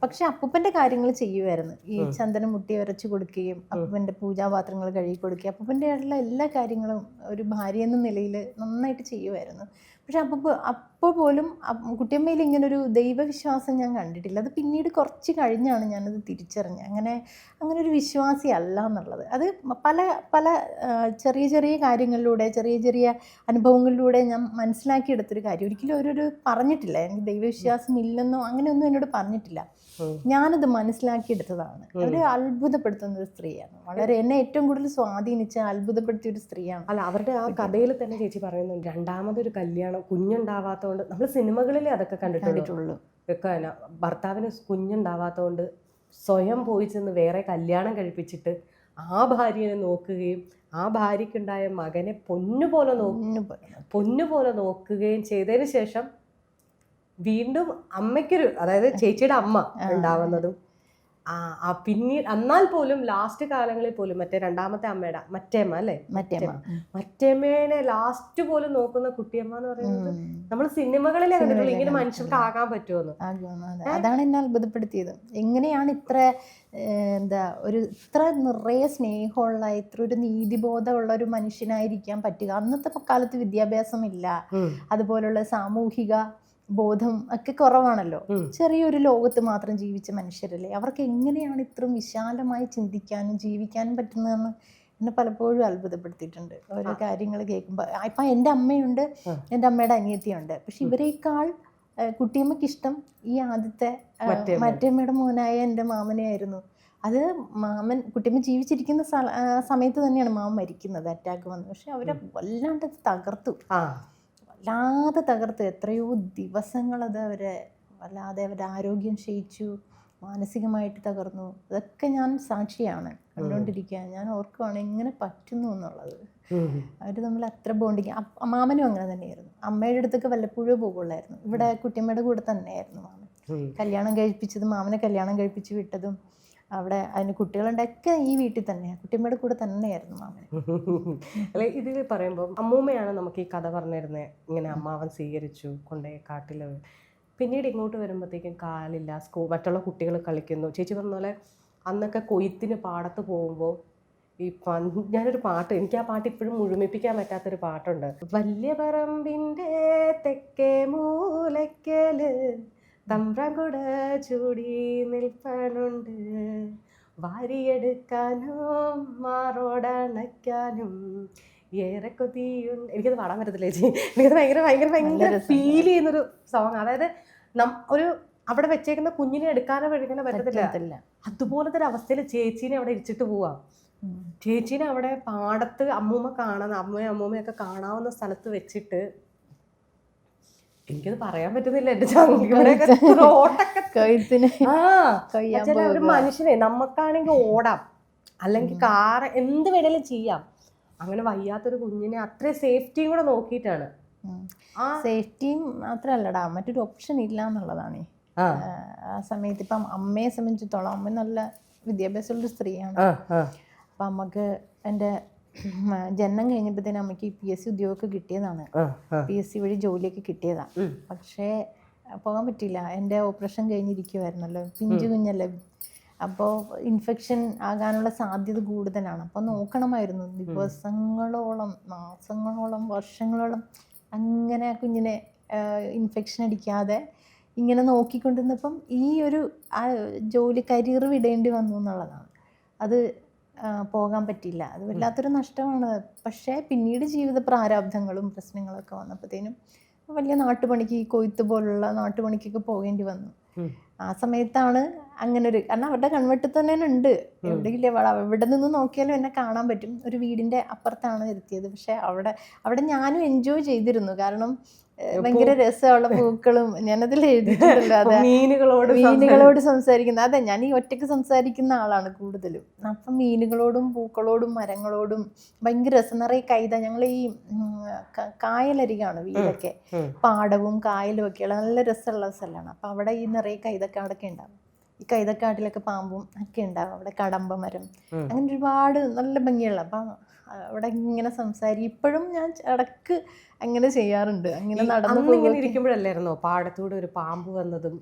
പക്ഷെ അപ്പൂപ്പൻ്റെ കാര്യങ്ങൾ ചെയ്യുമായിരുന്നു. ഈ ചന്ദനം മുട്ടി ഉരച്ചു കൊടുക്കുകയും അപ്പൂപ്പൻ്റെ പൂജാപാത്രങ്ങൾ കഴുകി കൊടുക്കുകയും അപ്പൂപ്പൻ്റെ ആയിട്ടുള്ള എല്ലാ കാര്യങ്ങളും ഒരു ഭാര്യ എന്ന നിലയിൽ നന്നായിട്ട് ചെയ്യുമായിരുന്നു. പക്ഷെ അപ്പോൾ പോലും കുട്ടിയമ്മയിൽ ഇങ്ങനൊരു ദൈവവിശ്വാസം ഞാൻ കണ്ടിട്ടില്ല. അത് പിന്നീട് കുറച്ച് കഴിഞ്ഞാണ് ഞാനത് തിരിച്ചറിഞ്ഞത്. അങ്ങനെ ഒരു വിശ്വാസി അല്ല എന്നുള്ളത്. അത് പല പല ചെറിയ ചെറിയ കാര്യങ്ങളിലൂടെ ചെറിയ ചെറിയ അനുഭവങ്ങളിലൂടെ ഞാൻ മനസ്സിലാക്കിയെടുത്തൊരു കാര്യം. ഒരിക്കലും ഒരു പറഞ്ഞിട്ടില്ല എനിക്ക് ദൈവവിശ്വാസം ഇല്ലെന്നോ അങ്ങനെയൊന്നും എന്നോട് പറഞ്ഞിട്ടില്ല. ഞാനത് മനസ്സിലാക്കിയെടുത്തതാണ്. ഒരു അത്ഭുതപ്പെടുത്തുന്ന ഒരു സ്ത്രീയാണ്. വളരെ എന്നെ ഏറ്റവും കൂടുതൽ സ്വാധീനിച്ച അത്ഭുതപ്പെടുത്തിയ ഒരു സ്ത്രീയാണ്. അല്ല, അവരുടെ ആ കഥയിൽ തന്നെ ചേച്ചി പറയുന്നുണ്ട് രണ്ടാമതൊരു കല്യാണം കുഞ്ഞുണ്ടാവാത്തതുകൊണ്ട്, നമ്മൾ സിനിമകളിലേ അതൊക്കെ കണ്ടിട്ടുള്ളൂ. ഭർത്താവിന് കുഞ്ഞുണ്ടാവാത്തതുകൊണ്ട് സ്വയം പോയി ചെന്ന് വേറെ കല്യാണം കഴിപ്പിച്ചിട്ട് ആ ഭാര്യനെ നോക്കുകയും ആ ഭാര്യയ്ക്കുണ്ടായ മകനെ പൊന്നുപോലെ നോക്കുകയും ചെയ്തതിന് ശേഷം വീണ്ടും അമ്മയ്ക്കൊരു, അതായത് ചേച്ചിയുടെ അമ്മ ഉണ്ടാവുന്നതും പിന്നീട് എന്നാൽ പോലും ലാസ്റ്റ് കാലങ്ങളിൽ പോലും മറ്റേ രണ്ടാമത്തെ അമ്മയുടെ മറ്റേമ്മേനെ ലാസ്റ്റ് പോലും നോക്കുന്ന കുട്ടിയമ്മ എന്ന് പറയുന്നത് നമ്മൾ സിനിമകളിലെ കണ്ടിട്ടുള്ളൂ. ഇങ്ങനെ മനുഷ്യർക്ക് ആകാൻ പറ്റുമെന്ന്. അതാണ് എന്നെ അത്ഭുതപ്പെടുത്തിയത്. എങ്ങനെയാണ് ഇത്ര ഇത്ര നിറയെ സ്നേഹമുള്ള ഇത്ര ഒരു നീതിബോധമുള്ള ഒരു മനുഷ്യനായിരിക്കാൻ പറ്റുക? അന്നത്തെ കാലത്ത് വിദ്യാഭ്യാസം ഇല്ല, അതുപോലുള്ള സാമൂഹിക ബോധം ഒക്കെ കുറവാണല്ലോ. ചെറിയൊരു ലോകത്ത് മാത്രം ജീവിച്ച മനുഷ്യരല്ലേ. അവർക്ക് എങ്ങനെയാണ് ഇത്രയും വിശാലമായി ചിന്തിക്കാനും ജീവിക്കാനും പറ്റുന്നതെന്ന് എന്നെ പലപ്പോഴും അത്ഭുതപ്പെടുത്തിയിട്ടുണ്ട്. ഓരോ കാര്യങ്ങൾ കേൾക്കുമ്പോൾ. ഇപ്പം എൻ്റെ അമ്മയുണ്ട്, എൻ്റെ അമ്മയുടെ അനിയത്തിയുണ്ട്. പക്ഷെ ഇവരേക്കാൾ കുട്ടിയമ്മയ്ക്ക് ഇഷ്ടം ഈ ആദ്യത്തെ മറ്റേമ്മയുടെ മോനായ എൻ്റെ മാമനെ ആയിരുന്നു. അത് കുട്ടിയമ്മ ജീവിച്ചിരിക്കുന്ന സമയത്ത് തന്നെയാണ് മാമൻ മരിക്കുന്നത്, അറ്റാക്ക് വന്നു. പക്ഷെ അവരെ വല്ലാണ്ട് തകർത്തു, വല്ലാതെ തകർത്ത്. എത്രയോ ദിവസങ്ങളത് വല്ലാതെ അവരുടെ ആരോഗ്യം ക്ഷയിച്ചു, മാനസികമായിട്ട് തകർന്നു. അതൊക്കെ ഞാൻ സാക്ഷിയാണ്, കണ്ടുകൊണ്ടിരിക്കുക. ഞാൻ ഓർക്കുവാണ് എങ്ങനെ പറ്റുന്നു എന്നുള്ളത്. അവർ തമ്മിൽ അത്ര ബോണ്ടിങ്. മാമനും അങ്ങനെ തന്നെയായിരുന്നു. അമ്മയുടെ അടുത്തൊക്കെ വല്ലപ്പോഴും പോകുള്ളായിരുന്നു. ഇവിടെ കുട്ടിയമ്മയുടെ കൂടെ തന്നെയായിരുന്നു മാമൻ. മാമനെ കല്യാണം കഴിപ്പിച്ച് വിട്ടതും അവിടെ അതിന് കുട്ടികളുണ്ടൊക്കെ ഈ വീട്ടിൽ തന്നെയാണ്, കുട്ടിയമ്മയുടെ കൂടെ തന്നെയായിരുന്നു മാമൻ. അല്ലെ, ഇതിൽ പറയുമ്പോൾ അമ്മൂമ്മയാണ് നമുക്ക് ഈ കഥ പറഞ്ഞിരുന്നത്. ഇങ്ങനെ അമ്മാവൻ സ്വീകരിച്ചു, കൊണ്ടേ കാട്ടിൽ. പിന്നീട് ഇങ്ങോട്ട് വരുമ്പോഴത്തേക്കും കാലില്ല, മറ്റുള്ള കുട്ടികൾ കളിക്കുന്നു. ചേച്ചി പറഞ്ഞ പോലെ അന്നൊക്കെ കൊയ്ത്തിന് പാടത്ത് പോകുമ്പോൾ ഞാനൊരു പാട്ട്, എനിക്ക് ആ പാട്ട് ഇപ്പോഴും മുഴുമിപ്പിക്കാൻ പറ്റാത്തൊരു പാട്ടുണ്ട്. വലിയ പറമ്പിൻ്റെ തെക്കേ മൂലയ്ക്കല് തമ്പ്രാൻകുട ചൂടി നിൽപ്പനുണ്ട്, വാരിയെടുക്കാനും മാറോടണയ്ക്കാനും ഏറെ കൊതിയുണ്ട്. എനിക്കത് പാടാൻ പറ്റത്തില്ല ചേച്ചി. എനിക്കത് ഭയങ്കര ഫീൽ ചെയ്യുന്നൊരു സോങ്. അതായത് അവിടെ വെച്ചേക്കുന്ന കുഞ്ഞിനെ എടുക്കാനോ പറ്റത്തില്ല. അതുപോലത്തെ ഒരു അവസ്ഥയിൽ ചേച്ചീനെ അവിടെ ഇരിച്ചിട്ട് പോവാം. ചേച്ചീനെ അവിടെ പാടത്ത് അമ്മൂമ്മയൊക്കെ കാണാവുന്ന സ്ഥലത്ത് വെച്ചിട്ട് എനിക്കത് പറയാൻ പറ്റുന്നില്ല. എന്റെ ഒരു മനുഷ്യനെ നമുക്കാണെങ്കിൽ ഓടാം, അല്ലെങ്കിൽ കാർ എന്ത് വേണേലും ചെയ്യാം. അങ്ങനെ വയ്യാത്തൊരു കുഞ്ഞിനെ അത്രയും സേഫ്റ്റിയും കൂടെ നോക്കിയിട്ടാണ്. സേഫ്റ്റിയും മാത്രല്ലടാ, മറ്റൊരു ഓപ്ഷൻ ഇല്ല എന്നുള്ളതാണ് ആ സമയത്ത്. ഇപ്പം അമ്മയെ സംബന്ധിച്ചിടത്തോളം അമ്മ നല്ല വിദ്യാഭ്യാസമുള്ളൊരു സ്ത്രീയാണ്. അപ്പം അമ്മക്ക് എൻ്റെ ജനനം കഴിഞ്ഞപ്പോഴത്തേനും അമ്മയ്ക്ക് PSC ഉദ്യോഗമൊക്കെ കിട്ടിയതാണ്. PSC വഴി ജോലിയൊക്കെ കിട്ടിയതാണ്. പക്ഷേ പോകാൻ പറ്റിയില്ല. എൻ്റെ ഓപ്പറേഷൻ കഴിഞ്ഞിരിക്കുമായിരുന്നല്ലോ, പിഞ്ചു കുഞ്ഞല്ലേ. അപ്പോൾ ഇൻഫെക്ഷൻ ആകാനുള്ള സാധ്യത കൂടുതലാണ്. അപ്പോൾ നോക്കണമായിരുന്നു ദിവസങ്ങളോളം, മാസങ്ങളോളം, വർഷങ്ങളോളം അങ്ങനെ ആ കുഞ്ഞിനെ ഇൻഫെക്ഷൻ അടിക്കാതെ ഇങ്ങനെ നോക്കിക്കൊണ്ടിരുന്നപ്പം ഈ ഒരു ജോലി കരിയർ വിടേണ്ടി വന്നു എന്നുള്ളതാണ്. അത് പോകാൻ പറ്റിയില്ല. അത് വല്ലാത്തൊരു നഷ്ടമാണ്. പക്ഷേ പിന്നീട് ജീവിത പ്രാരാബ്ധങ്ങളും പ്രശ്നങ്ങളൊക്കെ വന്നപ്പോഴത്തേനും വലിയ നാട്ടുപണിക്ക്, കൊയ്ത്ത് പോലുള്ള നാട്ടുപണിക്കൊക്കെ പോകേണ്ടി വന്നു. ആ സമയത്താണ് കാരണം അവരുടെ കൺവെട്ടിൽ തന്നെ ഉണ്ട്, എവിടെ നിന്ന് നോക്കിയാലും എന്നെ കാണാൻ പറ്റും. ഒരു വീടിൻ്റെ അപ്പുറത്താണ് എത്തിയത്. പക്ഷെ അവിടെ ഞാനും എൻജോയ് ചെയ്തിരുന്നു. കാരണം ഭയങ്കര രസമുള്ള പൂക്കളും, ഞാനതിൽ എഴുതിയിട്ടുണ്ടല്ലോ, അതെ, മീനുകളോട് സംസാരിക്കുന്ന. അതെ, ഞാൻ ഈ ഒറ്റയ്ക്ക് സംസാരിക്കുന്ന ആളാണ് കൂടുതലും. അപ്പം മീനുകളോടും പൂക്കളോടും മരങ്ങളോടും ഭയങ്കര രസം. നിറയെ കൈത. ഞങ്ങൾ ഈ കായലരികാണ് വീടൊക്കെ, പാടവും കായലും ഒക്കെയുള്ള നല്ല രസമുള്ള സ്ഥലമാണ്. അപ്പം അവിടെ ഈ നിറയെ കൈതക്കാടൊക്കെ ഉണ്ടാവും. ഈ കൈതക്കാട്ടിലൊക്കെ പാമ്പും ഒക്കെ ഉണ്ടാവും, അവിടെ കടമ്പ മരം, അങ്ങനെ ഒരുപാട് നല്ല ഭംഗിയുള്ള. അപ്പം അവിടെ ഇങ്ങനെ ഇപ്പോഴും ഞാൻ ഇടക്ക് അങ്ങനെ ചെയ്യാറുണ്ട്, അങ്ങനെ നടന്നു ഇങ്ങനെ ഇരിക്കുമ്പോഴല്ലായിരുന്നോ പാടത്തൂടെ ഒരു പാമ്പ് വന്നതും?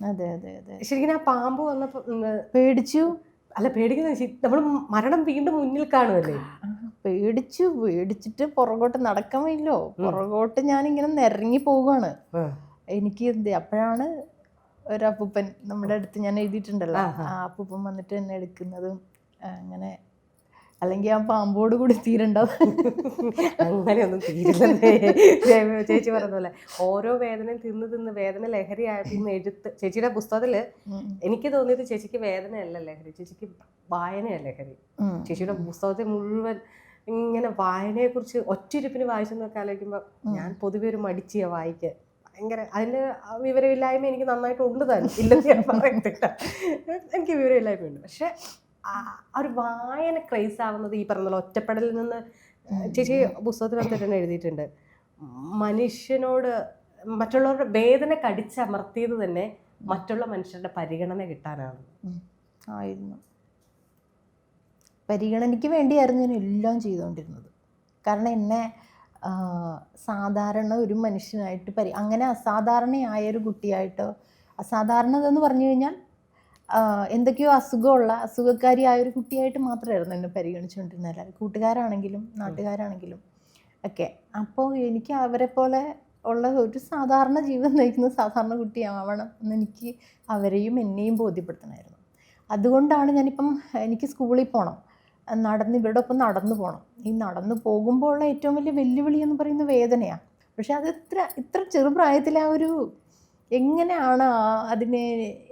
അതെ അതെ അതെ. ശരിക്കും ആ പാമ്പ് വന്നപ്പോ പേടിച്ചു. അല്ല, പേടിക്കുന്ന നമ്മൾ മരണം വീണ്ടും മുന്നിൽ കാണുമല്ലേ? പേടിച്ചിട്ട് പുറകോട്ട് നടക്കാൻ വയ്യല്ലോ, പുറകോട്ട് ഞാനിങ്ങനെ നിരങ്ങി പോവുകയാണ്. എനിക്ക് അപ്പോഴാണ് ഒരു അപ്പൂപ്പൻ നമ്മുടെ അടുത്ത്, ഞാൻ എഴുതിയിട്ടുണ്ടല്ലോ, ആ അപ്പൂപ്പൻ വന്നിട്ട് എന്നെ എടുക്കുന്നതും. അങ്ങനെ അല്ലെങ്കിൽ ആ പാമ്പോട് കൂടി തീരണ്ടാവും. അങ്ങനെയൊന്നും തീരില്ലെന്നേ ചേച്ചി പറഞ്ഞ പോലെ. ഓരോ വേദനയും തിന്ന് വേദന ലഹരിയായിരുന്നു എഴുത്ത്. ചേച്ചിയുടെ പുസ്തകത്തില് എനിക്ക് തോന്നിയത് ചേച്ചിക്ക് വേദനയല്ല ലഹരി, ചേച്ചിക്ക് വായനയല്ല ലഹരി. ചേച്ചിയുടെ പുസ്തകത്തെ മുഴുവൻ ഇങ്ങനെ വായനയെക്കുറിച്ച് ഒറ്റയിരുപ്പിന് വായിച്ചെന്നൊക്കെ ആലോചിക്കുമ്പോൾ ഞാൻ പൊതുവെ ഒരു മടിച്ചിയാ വായിക്കാൻ. ഭയങ്കര അതിൻ്റെ വിവരമില്ലായ്മ എനിക്ക് നന്നായിട്ടുണ്ട് തന്നെ, ഇല്ലെന്ന് ഞാൻ പറയത്തില്ല, എനിക്ക് വിവരമില്ലായ്മയുണ്ട്. പക്ഷെ ഒരു വായന ക്രേസ് ആവുന്നത് ഈ പറഞ്ഞ ഒറ്റപ്പെടലിൽ നിന്ന്. ചേച്ചി പുസ്തകത്തിനകത്ത് തന്നെ എഴുതിയിട്ടുണ്ട്, മനുഷ്യനോട് മറ്റുള്ളവരുടെ വേദന കടിച്ചമർത്തിയത് തന്നെ മറ്റുള്ള മനുഷ്യരുടെ പരിഗണന കിട്ടാനാണ്. ആയിരുന്നു, പരിഗണനയ്ക്ക് വേണ്ടിയായിരുന്നു ഞാൻ എല്ലാം ചെയ്തുകൊണ്ടിരുന്നത്. കാരണം എന്നെ സാധാരണ ഒരു മനുഷ്യനായിട്ട് അങ്ങനെ അസാധാരണയായൊരു കുട്ടിയായിട്ടോ, അസാധാരണത എന്ന് പറഞ്ഞു കഴിഞ്ഞാൽ എന്തൊക്കെയോ അസുഖക്കാരിയായൊരു കുട്ടിയായിട്ട് മാത്രമായിരുന്നു എന്നെ പരിഗണിച്ചുകൊണ്ടിരുന്നത് എല്ലാവരും, കൂട്ടുകാരാണെങ്കിലും നാട്ടുകാരാണെങ്കിലും ഒക്കെ. അപ്പോൾ എനിക്ക് അവരെ പോലെ ഉള്ള ഒരു സാധാരണ ജീവിതം നയിക്കുന്ന സാധാരണ കുട്ടിയാവണം എന്നെനിക്ക് അവരെയും എന്നെയും ബോധ്യപ്പെടുത്തണമായിരുന്നു. അതുകൊണ്ടാണ് ഞാനിപ്പം എനിക്ക് സ്കൂളിൽ പോകണം, ഇവരുടെ ഒപ്പം നടന്നു പോകണം. ഈ നടന്നു പോകുമ്പോൾ ഉള്ള ഏറ്റവും വലിയ വെല്ലുവിളി എന്ന് പറയുന്നത് വേദനയാണ്. പക്ഷെ അത് ഇത്ര ചെറുപ്രായത്തിൽ ആ ഒരു എങ്ങനെയാണ് അതിന്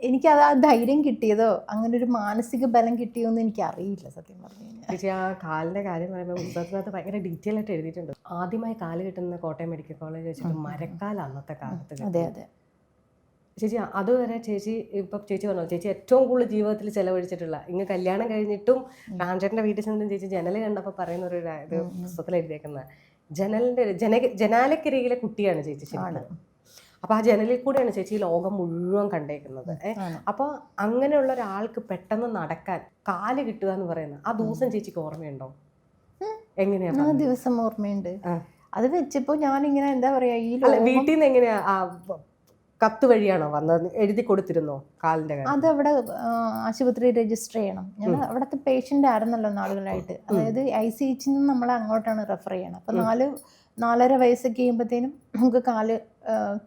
എനിക്കത് ആ ധൈര്യം കിട്ടിയതോ അങ്ങനെ ഒരു മാനസിക ബലം കിട്ടിയോ എന്ന് എനിക്കറിയില്ല സത്യം പറഞ്ഞു കഴിഞ്ഞാൽ. ചേച്ചി ആ കാലിൻ്റെ കാര്യം പറയുമ്പോൾ പുസ്തകത്തിനകത്ത് ഭയങ്കര ഡീറ്റെയിൽ ആയിട്ട് എഴുതിയിട്ടുണ്ട്. ആദ്യമായി കാല് കിട്ടുന്ന കോട്ടയം മെഡിക്കൽ കോളേജ് വെച്ചിട്ട് മരക്കാല അന്നത്തെ കാലത്ത്. അതെ അതെ ചേച്ചി അതുവരെ ചേച്ചി ഇപ്പം ചേച്ചി പറഞ്ഞു ചേച്ചി ഏറ്റവും കൂടുതൽ ജീവിതത്തിൽ ചിലവഴിച്ചിട്ടുള്ള, ഇങ്ങ് കല്യാണം കഴിഞ്ഞിട്ടും രാംചേട്ടൻ്റെ വീട്ടിൽ ചെന്നിട്ടും ചേച്ചി ജനൽ കണ്ടപ്പോൾ പറയുന്ന ഒരു ഇത് പുസ്തകത്തിൽ എഴുതിയേക്കുന്നത്, ജനാലക്കരികിലെ കുട്ടിയാണ് ചേച്ചി ശരിക്കും. അപ്പോൾ ആ ജനലിൽ കൂടെയാണ് ചേച്ചി ലോകം മുഴുവൻ കണ്ടേക്കുന്നത്. അപ്പോൾ അങ്ങനെയുള്ള ഒരാൾക്ക് പെട്ടെന്ന് നടക്കാൻ കാല് കിട്ടുക എന്ന് പറയുന്നത് ആ ദിവസം ചേച്ചിക്ക് ഓർമ്മയുണ്ടോ? എങ്ങനെയാണ് ആ ദിവസം ഓർമ്മയുണ്ട്. അത് വെച്ചപ്പോൾ ഞാനിങ്ങനെ എന്താ പറയാ, ഈ വീട്ടിൽ നിന്ന് എങ്ങനെയാ കത്ത് വഴിയാണോ വന്നത്, എഴുതി കൊടുത്തിരുന്നോ കാലിൻ്റെ കാര്യം? അതവിടെ ആശുപത്രി രജിസ്റ്റർ ചെയ്യണം. ഞാൻ അവിടുത്തെ പേഷ്യൻ്റ് ആയിരുന്നല്ലോ നാളുകളായിട്ട്. അതായത് ICH നിന്ന് നമ്മളെ അങ്ങോട്ടാണ് റെഫർ ചെയ്യണം. അപ്പം 4-4.5 വയസ്സൊക്കെ ചെയ്യുമ്പോഴത്തേനും നമുക്ക് കാല്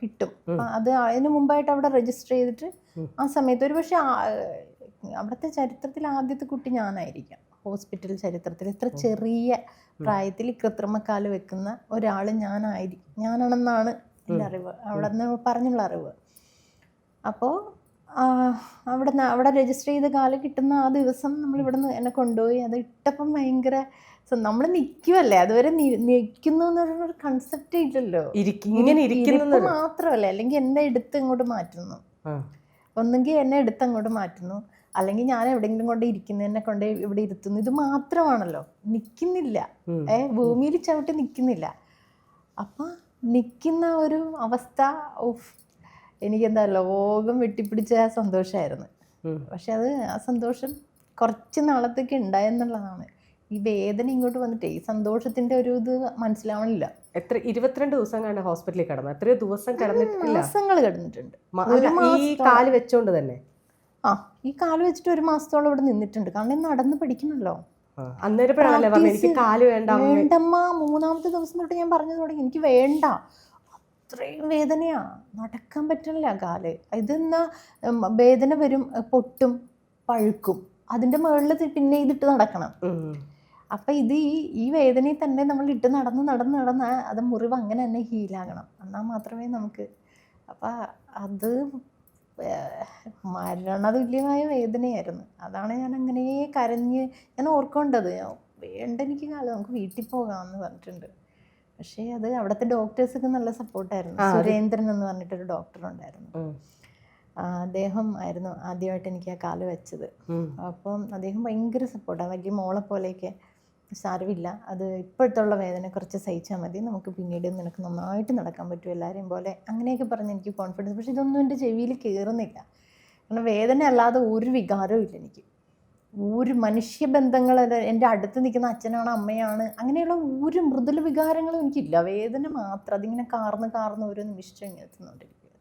കിട്ടും. അത് അതിന് മുമ്പായിട്ട് അവിടെ രജിസ്റ്റർ ചെയ്തിട്ട് ആ സമയത്ത് ഒരു പക്ഷേ അവിടുത്തെ ചരിത്രത്തിൽ ആദ്യത്തെ കുട്ടി ഞാനായിരിക്കാം. ഹോസ്പിറ്റൽ ചരിത്രത്തിൽ ഇത്ര ചെറിയ പ്രായത്തിൽ കൃത്രിമക്കാല് വെക്കുന്ന ഒരാൾ ഞാനാണെന്നാണ് എൻ്റെ അറിവ്, അവിടെ നിന്ന് പറഞ്ഞുള്ള അറിവ്. അപ്പോൾ അവിടെ രജിസ്റ്റർ ചെയ്ത കാല് കിട്ടുന്ന ആ ദിവസം നമ്മളിവിടെ നിന്ന് എന്നെ കൊണ്ടുപോയി. അത് ഇട്ടപ്പം ഭയങ്കര നമ്മൾ നിൽക്കുമല്ലേ, അതുവരെ നിൽക്കുന്നു എന്നൊരു കൺസെപ്റ്റ് ഇല്ലല്ലോ, മാത്രമല്ല. അല്ലെങ്കിൽ എന്നെ എടുത്ത് ഇങ്ങോട്ട് മാറ്റുന്നു, ഒന്നെങ്കിൽ എന്നെ എടുത്ത് അങ്ങോട്ട് മാറ്റുന്നു, അല്ലെങ്കിൽ ഞാൻ എവിടെയെങ്കിലും കൊണ്ട് ഇരിക്കുന്നു, എന്നെ കൊണ്ട് ഇവിടെ ഇരുത്തുന്നു. ഇത് മാത്രമാണല്ലോ, നിൽക്കുന്നില്ല, ഭൂമിയിൽ ചവിട്ടി നിൽക്കുന്നില്ല. അപ്പം നിൽക്കുന്ന ഒരു അവസ്ഥ എനിക്കെന്താ ലോകം വെട്ടിപ്പിടിച്ച ആ സന്തോഷമായിരുന്നു. പക്ഷെ അത് ആ സന്തോഷം കുറച്ച് നാളത്തേക്ക് ഉണ്ടായെന്നുള്ളതാണ്. ഈ വേദന ഇങ്ങോട്ട് വന്നിട്ടേ ഈ സന്തോഷത്തിന്റെ ഒരു ഇത് മനസ്സിലാവണില്ല. എത്ര 22 ദിവസം കണ്ട ഹോസ്പിറ്റലിൽ കിടന്നു? എത്രയോ ദിവസം കിടന്നിട്ടില്ല? മാസങ്ങൾ കിടന്നിട്ടുണ്ട്. ഈ കാല് വെച്ചോണ്ട് തന്നെ ഈ കാല് വെച്ചിട്ട് 1 മാസത്തോളം ഇവിടെ നിന്നിട്ടുണ്ട്. കാരണം നടന്ന് പഠിക്കണല്ലോ. വേണ്ടമ്മ 3-ാമത്തെ ദിവസം തൊട്ട് ഞാൻ പറഞ്ഞു തുടങ്ങി, എനിക്ക് വേണ്ട, അത്രയും വേദനയാ, നടക്കാൻ പറ്റില്ല കാല്. ഇതെന്നാ വേദന വരും, പൊട്ടും, പഴുക്കും, അതിൻ്റെ മുകളിൽ പിന്നെ ഇതിട്ട് നടക്കണം. അപ്പം ഈ വേദനയിൽ തന്നെ നമ്മൾ ഇട്ട് നടന്ന് അത് മുറിവ് അങ്ങനെ തന്നെ ഹീലാകണം, എന്നാൽ മാത്രമേ നമുക്ക്. അപ്പം അത് മരണതുല്യമായ വേദനയായിരുന്നു. അതാണ് ഞാൻ അങ്ങനെ കരഞ്ഞ് ഞാൻ ഓർക്കേണ്ടത്, വേണ്ട എനിക്ക് കാലം, നമുക്ക് വീട്ടിൽ പോകാമെന്ന് പറഞ്ഞിട്ടുണ്ട്. പക്ഷേ അത് അവിടുത്തെ ഡോക്ടേഴ്സൊക്കെ നല്ല സപ്പോർട്ടായിരുന്നു. സുരേന്ദ്രൻ എന്ന് പറഞ്ഞിട്ടൊരു ഡോക്ടർ ഉണ്ടായിരുന്നു. അദ്ദേഹം ആയിരുന്നു ആദ്യമായിട്ട് എനിക്ക് ആ കാല് വെച്ചത്. അപ്പം അദ്ദേഹം ഭയങ്കര സപ്പോർട്ടാണ്. വലിയ മോളെ പോലെയൊക്കെ, സാരമില്ല, അത് ഇപ്പോഴത്തുള്ള വേദന കുറച്ച് സഹിച്ചാൽ മതി, നമുക്ക് പിന്നീട് നിനക്ക് നന്നായിട്ട് നടക്കാൻ പറ്റും എല്ലാവരെയും പോലെ, അങ്ങനെയൊക്കെ പറഞ്ഞ് എനിക്ക് കോൺഫിഡൻസ്. പക്ഷെ ഇതൊന്നും എൻ്റെ ചെവിയിൽ കയറുന്നില്ല. കാരണം വേദന അല്ലാതെ ഒരു വികാരവും ഇല്ല എനിക്ക്. ഒരു മനുഷ്യബന്ധങ്ങൾ, എൻ്റെ അടുത്ത് നിൽക്കുന്ന അച്ഛനാണ് അമ്മയാണ് അങ്ങനെയുള്ള ഒരു മൃദുല വികാരങ്ങളും എനിക്കില്ല. വേദന മാത്രം, അതിങ്ങനെ കാർന്ന് ഓരോ നിമിഷം ഇങ്ങനെ എത്തുന്നുണ്ടിരിക്കുക.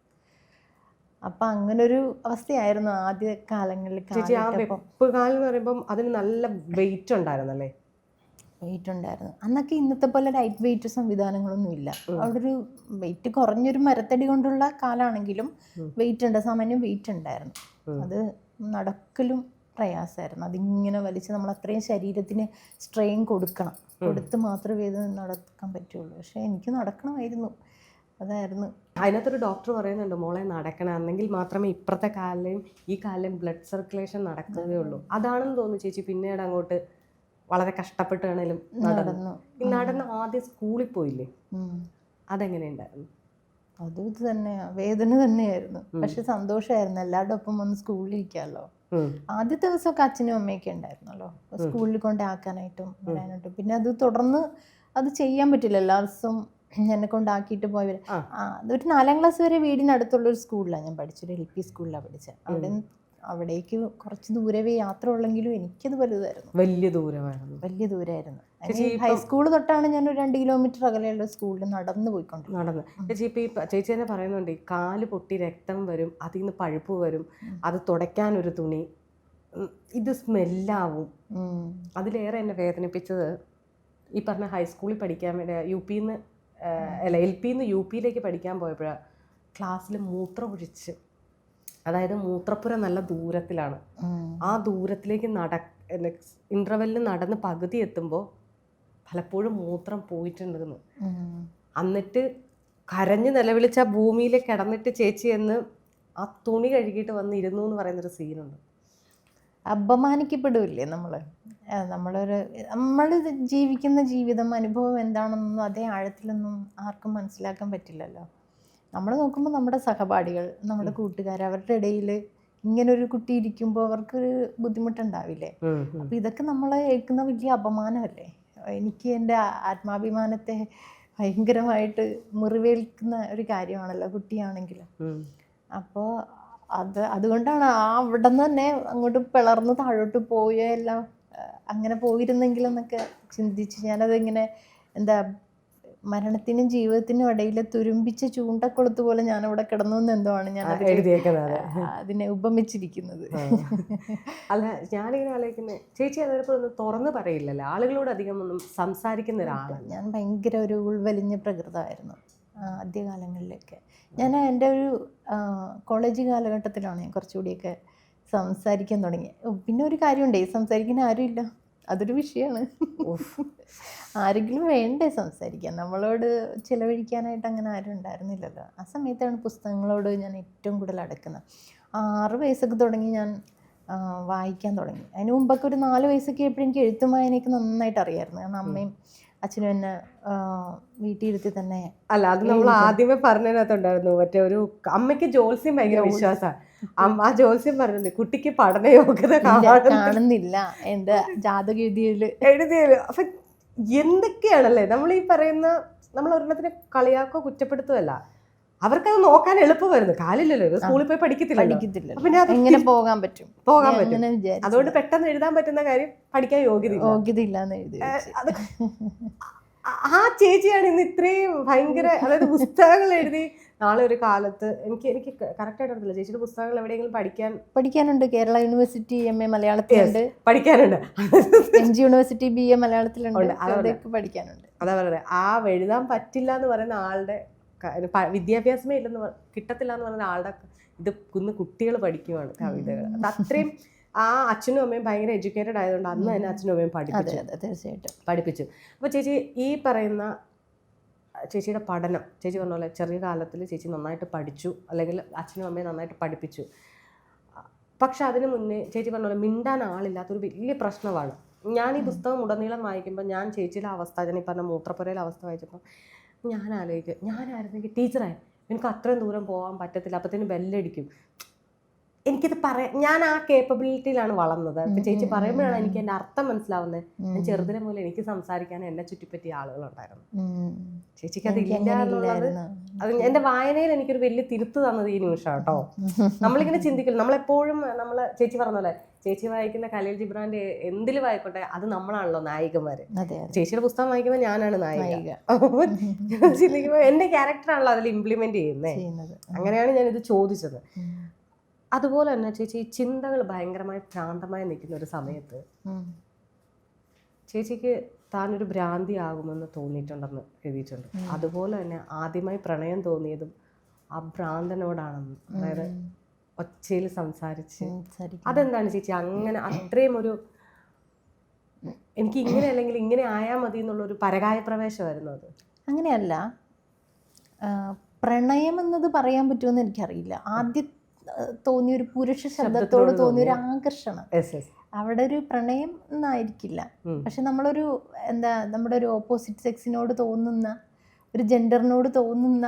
അപ്പം അങ്ങനൊരു അവസ്ഥയായിരുന്നു ആദ്യ കാലങ്ങളിൽ. ചേച്ചി ആ വെപ്പ് കാലം എന്ന് പറയുമ്പം അതിന് നല്ല വെയിറ്റ് ഉണ്ടായിരുന്നല്ലേ? വെയിറ്റ് ഉണ്ടായിരുന്നു അന്നൊക്കെ. ഇന്നത്തെ പോലെ ലൈറ്റ് വെയിറ്റ് സംവിധാനങ്ങളൊന്നും ഇല്ല. അവിടെ ഒരു വെയിറ്റ് കുറഞ്ഞൊരു മരത്തടി കൊണ്ടുള്ള കാലാണെങ്കിലും വെയിറ്റ് ഉണ്ട്, സാമാന്യം വെയിറ്റ് ഉണ്ടായിരുന്നു. അത് നടക്കലും പ്രയാസമായിരുന്നു. അതിങ്ങനെ വലിച്ച് നമ്മൾ അത്രയും ശരീരത്തിന് സ്ട്രെയിൻ കൊടുത്ത് മാത്രമേ ഇത് നടക്കാൻ പറ്റുള്ളൂ. പക്ഷേ എനിക്ക് നടക്കണമായിരുന്നു, അതായിരുന്നു. അതിനകത്തൊരു ഡോക്ടർ പറയുന്നുണ്ട്, മോളെ നടക്കണം, എന്നെങ്കിൽ മാത്രമേ ഇപ്പുറത്തെ കാലിലെയും ഈ കാലിലെയും ബ്ലഡ് സർക്കുലേഷൻ നടക്കുകയുള്ളൂ. അതാണെന്ന് തോന്നുന്നു ചേച്ചി പിന്നീട് അങ്ങോട്ട് വളരെ കഷ്ടപ്പെട്ടാണേലും നടന്ന് ആദ്യം സ്കൂളിൽ പോയില്ലേ, അതെങ്ങനെയുണ്ടായിരുന്നു? അതും ഇത് തന്നെയാണ്, വേദന തന്നെയായിരുന്നു. പക്ഷെ സന്തോഷമായിരുന്നു, എല്ലാവരുടെ ഒപ്പം വന്ന് സ്കൂളിൽ ഇരിക്കാമല്ലോ. ആദ്യത്തെ ദിവസമൊക്കെ അച്ഛനും അമ്മയൊക്കെ ഉണ്ടായിരുന്നല്ലോ സ്കൂളിൽ കൊണ്ടാക്കാനായിട്ടും വരാനായിട്ടും. പിന്നെ അത് തുടർന്ന് അത് ചെയ്യാൻ പറ്റില്ല, എല്ലാ ദിവസവും എന്നെ കൊണ്ടാക്കിയിട്ട് പോയവർ. ഒരു 4ാം ക്ലാസ് വരെ വീടിനടുത്തുള്ളൊരു സ്കൂളിലാണ് ഞാൻ പഠിച്ചത്, LP സ്കൂളിലാണ് പഠിച്ചത്. അവിടേക്ക് കുറച്ച് ദൂരവേ യാത്ര ഉള്ളെങ്കിലും എനിക്കത് വലുതായിരുന്നു, വലിയ ദൂരമായിരുന്നു. ഹൈസ്കൂൾ തൊട്ടാണ് ഞാൻ ഒരു 2 കിലോമീറ്റർ അകലെയുള്ള സ്കൂളിൽ നടന്നു പോയിക്കൊണ്ടിരുന്നത്. ചേച്ചി ഇപ്പം ഈ ചേച്ചി തന്നെ പറയുന്നുണ്ട്, ഈ കാല് പൊട്ടി രക്തം വരും, അതിൽ നിന്ന് പഴുപ്പ് വരും, അത് തുടയ്ക്കാനൊരു തുണി, ഇത് സ്മെല്ലാവും. അതിലേറെ എന്നെ വേദനിപ്പിച്ചത് ഈ പറഞ്ഞ ഹൈസ്കൂളിൽ പഠിക്കാൻ വേണ്ടി LP നിന്ന് UP പഠിക്കാൻ പോയപ്പോഴാണ് ക്ലാസ്സിൽ മൂത്രം ഒഴിച്ച്, അതായത് മൂത്രപ്പുര നല്ല ദൂരത്തിലാണ്, ആ ദൂരത്തിലേക്ക് ഇൻ്റർവെല്ലിൽ നടന്ന് പകുതി എത്തുമ്പോൾ പലപ്പോഴും മൂത്രം പോയിട്ടുണ്ടെന്ന്. എന്നിട്ട് കരഞ്ഞ് നിലവിളിച്ച ഭൂമിയിൽ കിടന്നിട്ട് ചേച്ചി എന്ന് ആ തുണി കഴുകിയിട്ട് വന്നിരുന്നു എന്ന് പറയുന്നൊരു സീനുണ്ട്. അപമാനിക്കപ്പെടില്ലേ നമ്മൾ ജീവിക്കുന്ന ജീവിതം, അനുഭവം എന്താണെന്നൊന്നും അതേ ആഴത്തിലൊന്നും ആർക്കും മനസ്സിലാക്കാൻ പറ്റില്ലല്ലോ. നമ്മൾ നോക്കുമ്പോൾ നമ്മുടെ സഹപാഠികൾ, നമ്മുടെ കൂട്ടുകാർ, അവരുടെ ഇടയിൽ ഇങ്ങനൊരു കുട്ടി ഇരിക്കുമ്പോൾ അവർക്കൊരു ബുദ്ധിമുട്ടുണ്ടാവില്ലേ? അപ്പം ഇതൊക്കെ നമ്മളെ ഏൽക്കുന്ന വലിയ അപമാനമല്ലേ? എനിക്ക് എൻ്റെ ആത്മാഭിമാനത്തെ ഭയങ്കരമായിട്ട് മുറിവേൽക്കുന്ന ഒരു കാര്യമാണല്ലോ കുട്ടിയാണെങ്കിലും. അപ്പോൾ അതുകൊണ്ടാണ് അവിടെ നിന്ന് തന്നെ അങ്ങോട്ട് പിളർന്ന് താഴോട്ട് പോയെല്ലാം അങ്ങനെ പോയിരുന്നെങ്കിലെന്നൊക്കെ ചിന്തിച്ച് ഞാനതിങ്ങനെ എന്താ മരണത്തിനും ജീവിതത്തിനും ഇടയിൽ തുരുമ്പിച്ച ചൂണ്ടക്കൊളുത്ത് പോലെ ഞാനവിടെ കിടന്നു എന്തോ ആണ് ഞാൻ അതിനെ ഉപമിച്ചിരിക്കുന്നത്. അല്ല, ഞാനിങ്ങനെ ആലോചിക്കുന്നത്, ചേച്ചി അതേപോലെ ഒന്നും തുറന്നു പറയില്ലല്ലോ, ആളുകളോട് അധികം ഒന്നും സംസാരിക്കുന്ന ഒരാളാണ്. ഞാൻ ഭയങ്കര ഒരു ഉൾവലിഞ്ഞ പ്രകൃതമായിരുന്നു ആദ്യകാലങ്ങളിലൊക്കെ. ഞാൻ എൻ്റെ ഒരു കോളേജ് കാലഘട്ടത്തിലാണ് ഞാൻ കുറച്ചുകൂടിയൊക്കെ സംസാരിക്കാൻ തുടങ്ങി. പിന്നെ ഒരു കാര്യമുണ്ടേ, സംസാരിക്കാൻ ആരുമില്ല, അതൊരു വിഷയമാണ്. ആരെങ്കിലും വേണ്ടേ സംസാരിക്കാൻ, നമ്മളോട് ചിലവഴിക്കാനായിട്ട് അങ്ങനെ ആരും ഉണ്ടായിരുന്നില്ലല്ലോ. ആ സമയത്താണ് പുസ്തകങ്ങളോട് ഞാൻ ഏറ്റവും കൂടുതൽ അടുക്കുന്നത്. 6 വയസ്സൊക്കെ തുടങ്ങി ഞാൻ വായിക്കാൻ തുടങ്ങി. അതിന് മുമ്പൊക്കെ ഒരു 4 വയസ്സൊക്കെ ആയപ്പോഴും എനിക്ക് എഴുത്തും വായനയൊക്കെ നന്നായിട്ട് അറിയാമായിരുന്നു. കാരണം അമ്മയും അച്ഛനും എന്നെ വീട്ടിൽ ഇരുത്തി തന്നെ. അല്ല, അത് നമ്മൾ ആദ്യമേ പറഞ്ഞതിനകത്തുണ്ടായിരുന്നു, മറ്റേ ഒരു അമ്മയ്ക്ക് ജോത്സ്യം ഭയങ്കര വിശ്വാസമാണ്. ആ ജോത്സ്യം പറഞ്ഞത് കുട്ടിക്ക് പഠന യോഗ്യത കാണുന്നില്ല എൻ്റെ ജാതകവിധിയിൽ എഴുതിയത്. അപ്പൊ എന്തൊക്കെയാണല്ലേ നമ്മൾ ഈ പറയുന്ന, നമ്മൾ ഒരെണ്ണത്തിന് കളിയാക്കോ കുറ്റപ്പെടുത്തുമല്ല, അവർക്കത് നോക്കാൻ എളുപ്പമായിരുന്നു. കാലില്ലല്ലോ, സ്കൂളിൽ പോയി പഠിക്കത്തില്ല, പിന്നെ എങ്ങനെ പോകാൻ പറ്റും. അതുകൊണ്ട് പെട്ടെന്ന് എഴുതാൻ പറ്റുന്ന കാര്യം പഠിക്കാൻ യോഗ്യതയില്ലാന്ന് എഴുതി. ആ ചേച്ചിയാണ് ഇന്ന് ഇത്രയും ഭയങ്കര, അതായത് പുസ്തകങ്ങൾ എഴുതി. നാളെ ഒരു കാലത്ത് എനിക്ക് കറക്റ്റായിട്ട് അറിയില്ല, ചേച്ചിയുടെ പുസ്തകങ്ങൾ എവിടെയെങ്കിലും പഠിക്കാനുണ്ട്. കേരള യൂണിവേഴ്സിറ്റി MA മലയാളത്തിലുണ്ട്, പഠിക്കാനുണ്ട്. NG യൂണിവേഴ്സിറ്റി BA മലയാളത്തിലുണ്ട്, അതൊക്കെ പഠിക്കാനുണ്ട്. അതാ പറയുന്നത്, ആ എഴുതാൻ പറ്റില്ല എന്ന് പറയുന്ന ആളുടെ, വിദ്യാഭ്യാസമേ കിട്ടത്തില്ല എന്ന് പറയുന്ന ആളുടെ ഇത് കുന്ന് കുട്ടികൾ പഠിക്കുവാണ് കവിതകൾ. അത് അത്രയും ആ അച്ഛനും അമ്മയും ഭയങ്കര എഡ്യൂക്കേറ്റഡ് ആയതുകൊണ്ട് അന്ന് തന്നെ അച്ഛനും അമ്മയും പഠിപ്പിച്ചു. അപ്പോൾ ചേച്ചി ഈ പറയുന്ന ചേച്ചിയുടെ പഠനം, ചേച്ചി പറഞ്ഞ പോലെ ചെറിയ കാലത്തിൽ ചേച്ചി നന്നായിട്ട് പഠിച്ചു, അല്ലെങ്കിൽ അച്ഛനും അമ്മയും നന്നായിട്ട് പഠിപ്പിച്ചു. പക്ഷെ അതിന് മുന്നേ ചേച്ചി പറഞ്ഞ പോലെ മിണ്ടാൻ ആളില്ലാത്തൊരു വലിയ പ്രശ്നമാണ്. ഞാൻ ഈ പുസ്തകം ഉടനീളം വായിക്കുമ്പോൾ ഞാൻ ചേച്ചിയുടെ അവസ്ഥ, ഞാൻ ഈ പറഞ്ഞ മൂത്രപ്പുരയിലെ അവസ്ഥ വായിച്ചപ്പോൾ ഞാൻ ആലോചിക്കും, ഞാനായിരുന്നെങ്കിൽ ടീച്ചറായി എനിക്ക് അത്രയും ദൂരം പോകാൻ പറ്റത്തില്ല, അപ്പത്തേനും ബെല്ലടിക്കും. എനിക്കിത് ഞാൻ ആ കേപ്പബിലിറ്റിയിലാണ് വളർന്നത്. ഇപ്പൊ ചേച്ചി പറയുമ്പോഴാണ് എനിക്ക് എൻ്റെ അർത്ഥം മനസ്സിലാവുന്നത്. ഞാൻ ചെറുതിനെ മുതൽ എനിക്ക് സംസാരിക്കാൻ എന്നെ ചുറ്റിപ്പറ്റിയ ആളുകളുണ്ടായിരുന്നു. ചേച്ചിക്ക് അത് ഇല്ല എന്നുള്ളത് അത് എൻ്റെ വായനയിൽ എനിക്കൊരു വലിയ തിരുത്ത് തന്നത് ഈ നിമിഷം കേട്ടോ. നമ്മളിങ്ങനെ ചിന്തിക്കില്ല, നമ്മളെപ്പോഴും ചേച്ചി പറഞ്ഞ പോലെ ചേച്ചി വായിക്കുന്ന ഖലീൽ ജിബ്രാന്റെ എന്തിലും വായിക്കോട്ടെ അത് നമ്മളാണല്ലോ നായികമാര്. ചേച്ചിയുടെ പുസ്തകം വായിക്കുമ്പോൾ ഞാനാണ് നായിക. ചിന്തിക്കുമ്പോൾ എൻ്റെ ക്യാരക്ടറാണല്ലോ അതിൽ ഇംപ്ലിമെന്റ് ചെയ്യുന്നത്. അങ്ങനെയാണ് ഞാനിത് ചോദിച്ചത്. അതുപോലെ തന്നെ ചേച്ചി ചിന്തകൾ ഭയങ്കരമായി ഭ്രാന്തമായി നിൽക്കുന്ന ഒരു സമയത്ത് ചേച്ചിക്ക് താനൊരു ഭ്രാന്തി ആകുമെന്ന് തോന്നിയിട്ടുണ്ടെന്ന് എഴുതിയിട്ടുണ്ട്. അതുപോലെ തന്നെ ആദ്യമായി പ്രണയം തോന്നിയതും ആ ഭ്രാന്തനോടാണെന്ന്, അതായത് ഒച്ചയിൽ സംസാരിച്ച്. അതെന്താണ് ചേച്ചി അങ്ങനെ അത്രയും ഒരു എനിക്ക് ഇങ്ങനെ അല്ലെങ്കിൽ ഇങ്ങനെ ആയാൽ മതി എന്നുള്ളൊരു പരകായ പ്രവേശമായിരുന്നു അത്? അങ്ങനെയല്ല, പ്രണയം എന്നത് പറയാൻ പറ്റുമെന്ന് എനിക്കറിയില്ല. ആദ്യം തോന്നിയൊരു പുരുഷ ശബ്ദത്തോട് തോന്നിയൊരു ആകർഷണം, അവിടെ ഒരു പ്രണയം എന്നായിരിക്കില്ല. പക്ഷെ നമ്മളൊരു നമ്മുടെ ഒരു ഓപ്പോസിറ്റ് സെക്സിനോട് തോന്നുന്ന, ഒരു ജെൻഡറിനോട് തോന്നുന്ന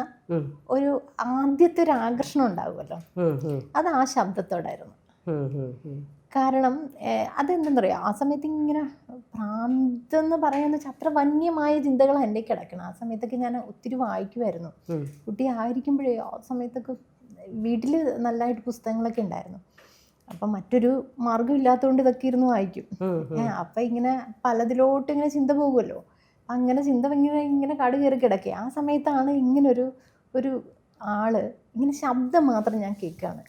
ഒരു ആദ്യത്തെ ഒരു ആകർഷണം ഉണ്ടാവുമല്ലോ, അത് ആ ശബ്ദത്തോടായിരുന്നു. കാരണം അതെന്താ പറയുക, ആ സമയത്ത് ഇങ്ങനെ ഭ്രാന്തെന്ന് പറയാന്ന് വെച്ചാൽ അത്ര വന്യമായ ചിന്തകളാണ് എൻ്റെ കിടക്കണം. ആ സമയത്തൊക്കെ ഞാൻ ഒത്തിരി വായിക്കുമായിരുന്നു. കുട്ടി ആയിരിക്കുമ്പോഴേ ആ സമയത്തൊക്കെ വീട്ടിൽ നല്ലതായിട്ട് പുസ്തകങ്ങളൊക്കെ ഉണ്ടായിരുന്നു. അപ്പം മറ്റൊരു മാർഗ്ഗം ഇല്ലാത്തതുകൊണ്ട് ഇതൊക്കെ ഇരുന്ന് വായിക്കും. അപ്പം ഇങ്ങനെ പലതിലോട്ട് ഇങ്ങനെ ചിന്ത പോകുമല്ലോ, അങ്ങനെ ചിന്ത ഇങ്ങനെ കാട് കയറി കിടക്കുക. ആ സമയത്താണ് ഇങ്ങനൊരു ആള് ഇങ്ങനെ ശബ്ദം മാത്രം ഞാൻ കേൾക്കുകയാണ്.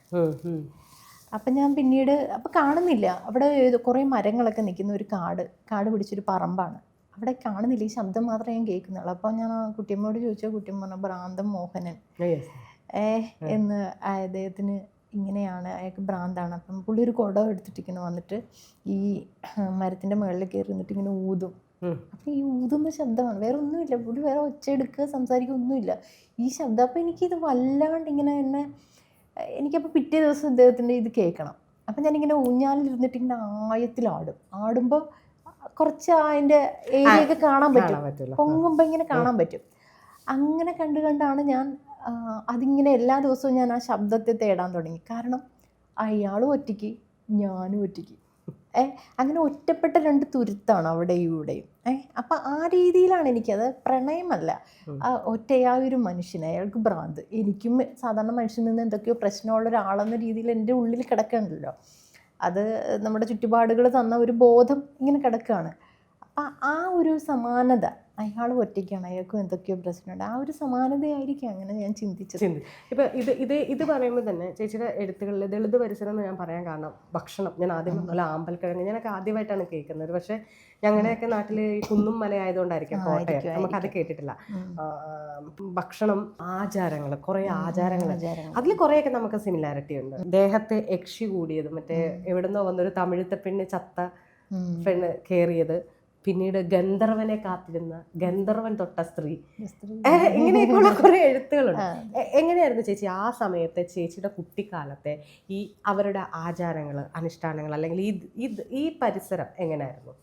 അപ്പം ഞാൻ പിന്നീട് കാണുന്നില്ല, അവിടെ കുറേ മരങ്ങളൊക്കെ നിൽക്കുന്ന ഒരു കാട് പിടിച്ചൊരു പറമ്പാണ്. അവിടെ കാണുന്നില്ല, ഈ ശബ്ദം മാത്രമേ ഞാൻ കേൾക്കുന്നുള്ളൂ. അപ്പം ഞാൻ കുട്ടിയമ്മയോട് ചോദിച്ചാൽ കുട്ടിയമ്മ പറഞ്ഞ ഭ്രാന്തൻ മോഹനൻ എന്ന് അദ്ദേഹത്തിന് ഇങ്ങനെയാണ്, അയാൾക്ക് ഭ്രാന്താണ്. അപ്പം പുള്ളി ഒരു കുടം എടുത്തിട്ടിങ്ങനെ വന്നിട്ട് ഈ മരത്തിൻ്റെ മുകളിൽ കയറി നിന്നിട്ട് ഇങ്ങനെ ഊതും. അപ്പം ഈ ഊതുന്ന ശബ്ദമാണ്, വേറെ ഒന്നുമില്ല. പുള്ളി വേറെ ഒച്ച എടുക്കുക സംസാരിക്കുക ഒന്നുമില്ല, ഈ ശബ്ദം. അപ്പം എനിക്കിത് വല്ലാണ്ട് ഇങ്ങനെ എനിക്കപ്പോൾ പിറ്റേ ദിവസം ഇദ്ദേഹത്തിൻ്റെ ഇത് കേൾക്കണം. അപ്പം ഞാനിങ്ങനെ ഊഞ്ഞാലിരുന്നിട്ട് ഇങ്ങനെ ആടുമ്പോൾ കുറച്ച് അതിൻ്റെ ഏരിയയൊക്കെ കാണാൻ പറ്റും, പൊങ്ങുമ്പോൾ ഇങ്ങനെ കാണാൻ പറ്റും. അങ്ങനെ കണ്ടാണ് ഞാൻ അതിങ്ങനെ എല്ലാ ദിവസവും ഞാൻ ആ ശബ്ദത്തെ തേടാൻ തുടങ്ങി. കാരണം അയാളും ഒറ്റയ്ക്ക്, ഞാനും ഒറ്റയ്ക്ക്. അങ്ങനെ ഒറ്റപ്പെട്ട രണ്ട് തുരുത്താണ് അവിടെയും ഇവിടെയും. അപ്പം ആ രീതിയിലാണ് എനിക്കത്. പ്രണയമല്ല, ഒറ്റയായൊരു മനുഷ്യന്, അയാൾക്ക് ഭ്രാന്ത്. എനിക്കും സാധാരണ മനുഷ്യനിൽ നിന്ന് എന്തൊക്കെയോ പ്രശ്നമുള്ള ഒരാളെന്ന രീതിയിൽ എൻ്റെ ഉള്ളിൽ കിടക്കണ്ടല്ലോ, അത് നമ്മുടെ ചുറ്റുപാടുകൾ തന്ന ഒരു ബോധം ഇങ്ങനെ കിടക്കുകയാണ്. അപ്പം ആ ഒരു സമാനത, അയാൾ ഒറ്റയ്ക്കാണ്, അയാൾക്കും എന്തൊക്കെയോ പ്രശ്നമുണ്ട്, ആ ഒരു സമാനതയായിരിക്കും അങ്ങനെ ഞാൻ ചിന്തിച്ചത്. ഇപ്പം ഇത് പറയുമ്പോൾ തന്നെ ചേച്ചിയുടെ എഴുത്തുകളിൽ ദളിത് പരിസരം എന്ന് ഞാൻ പറയാൻ കാരണം ഭക്ഷണം. ഞാൻ ആദ്യം നല്ല ആമ്പൽക്കിഴങ്ങ് ഞാനൊക്കെ ആദ്യമായിട്ടാണ് കേൾക്കുന്നത്. പക്ഷേ ഞങ്ങളുടെയൊക്കെ നാട്ടിൽ കുന്നും മലയായതുകൊണ്ടായിരിക്കും, കോട്ടയം, നമുക്കത് കേട്ടിട്ടില്ല. ഭക്ഷണം, ആചാരങ്ങൾ, കുറേ ആചാരങ്ങൾ, അതിൽ കുറേയൊക്കെ നമുക്ക് സിമിലാരിറ്റി ഉണ്ട്. ദേഹത്തെ യക്ഷി കൂടിയത്, മറ്റേ എവിടുന്നോ വന്നൊരു തമിഴത്തെ പെണ്ണ് ചത്ത പെണ്ണ് കയറിയത്, പിന്നീട് ഗന്ധർവനെ കാത്തിരുന്ന, ഗന്ധർവൻ തൊട്ട സ്ത്രീ, ഇങ്ങനെയൊക്കെയുള്ള കുറേ എഴുത്തുകളുണ്ട്. എങ്ങനെയായിരുന്നു ചേച്ചി ആ സമയത്തെ, ചേച്ചിയുടെ കുട്ടിക്കാലത്തെ ഈ അവരുടെ ആചാരങ്ങൾ, അനുഷ്ഠാനങ്ങൾ, അല്ലെങ്കിൽ ഈ പരിസരം എങ്ങനെയായിരുന്നു?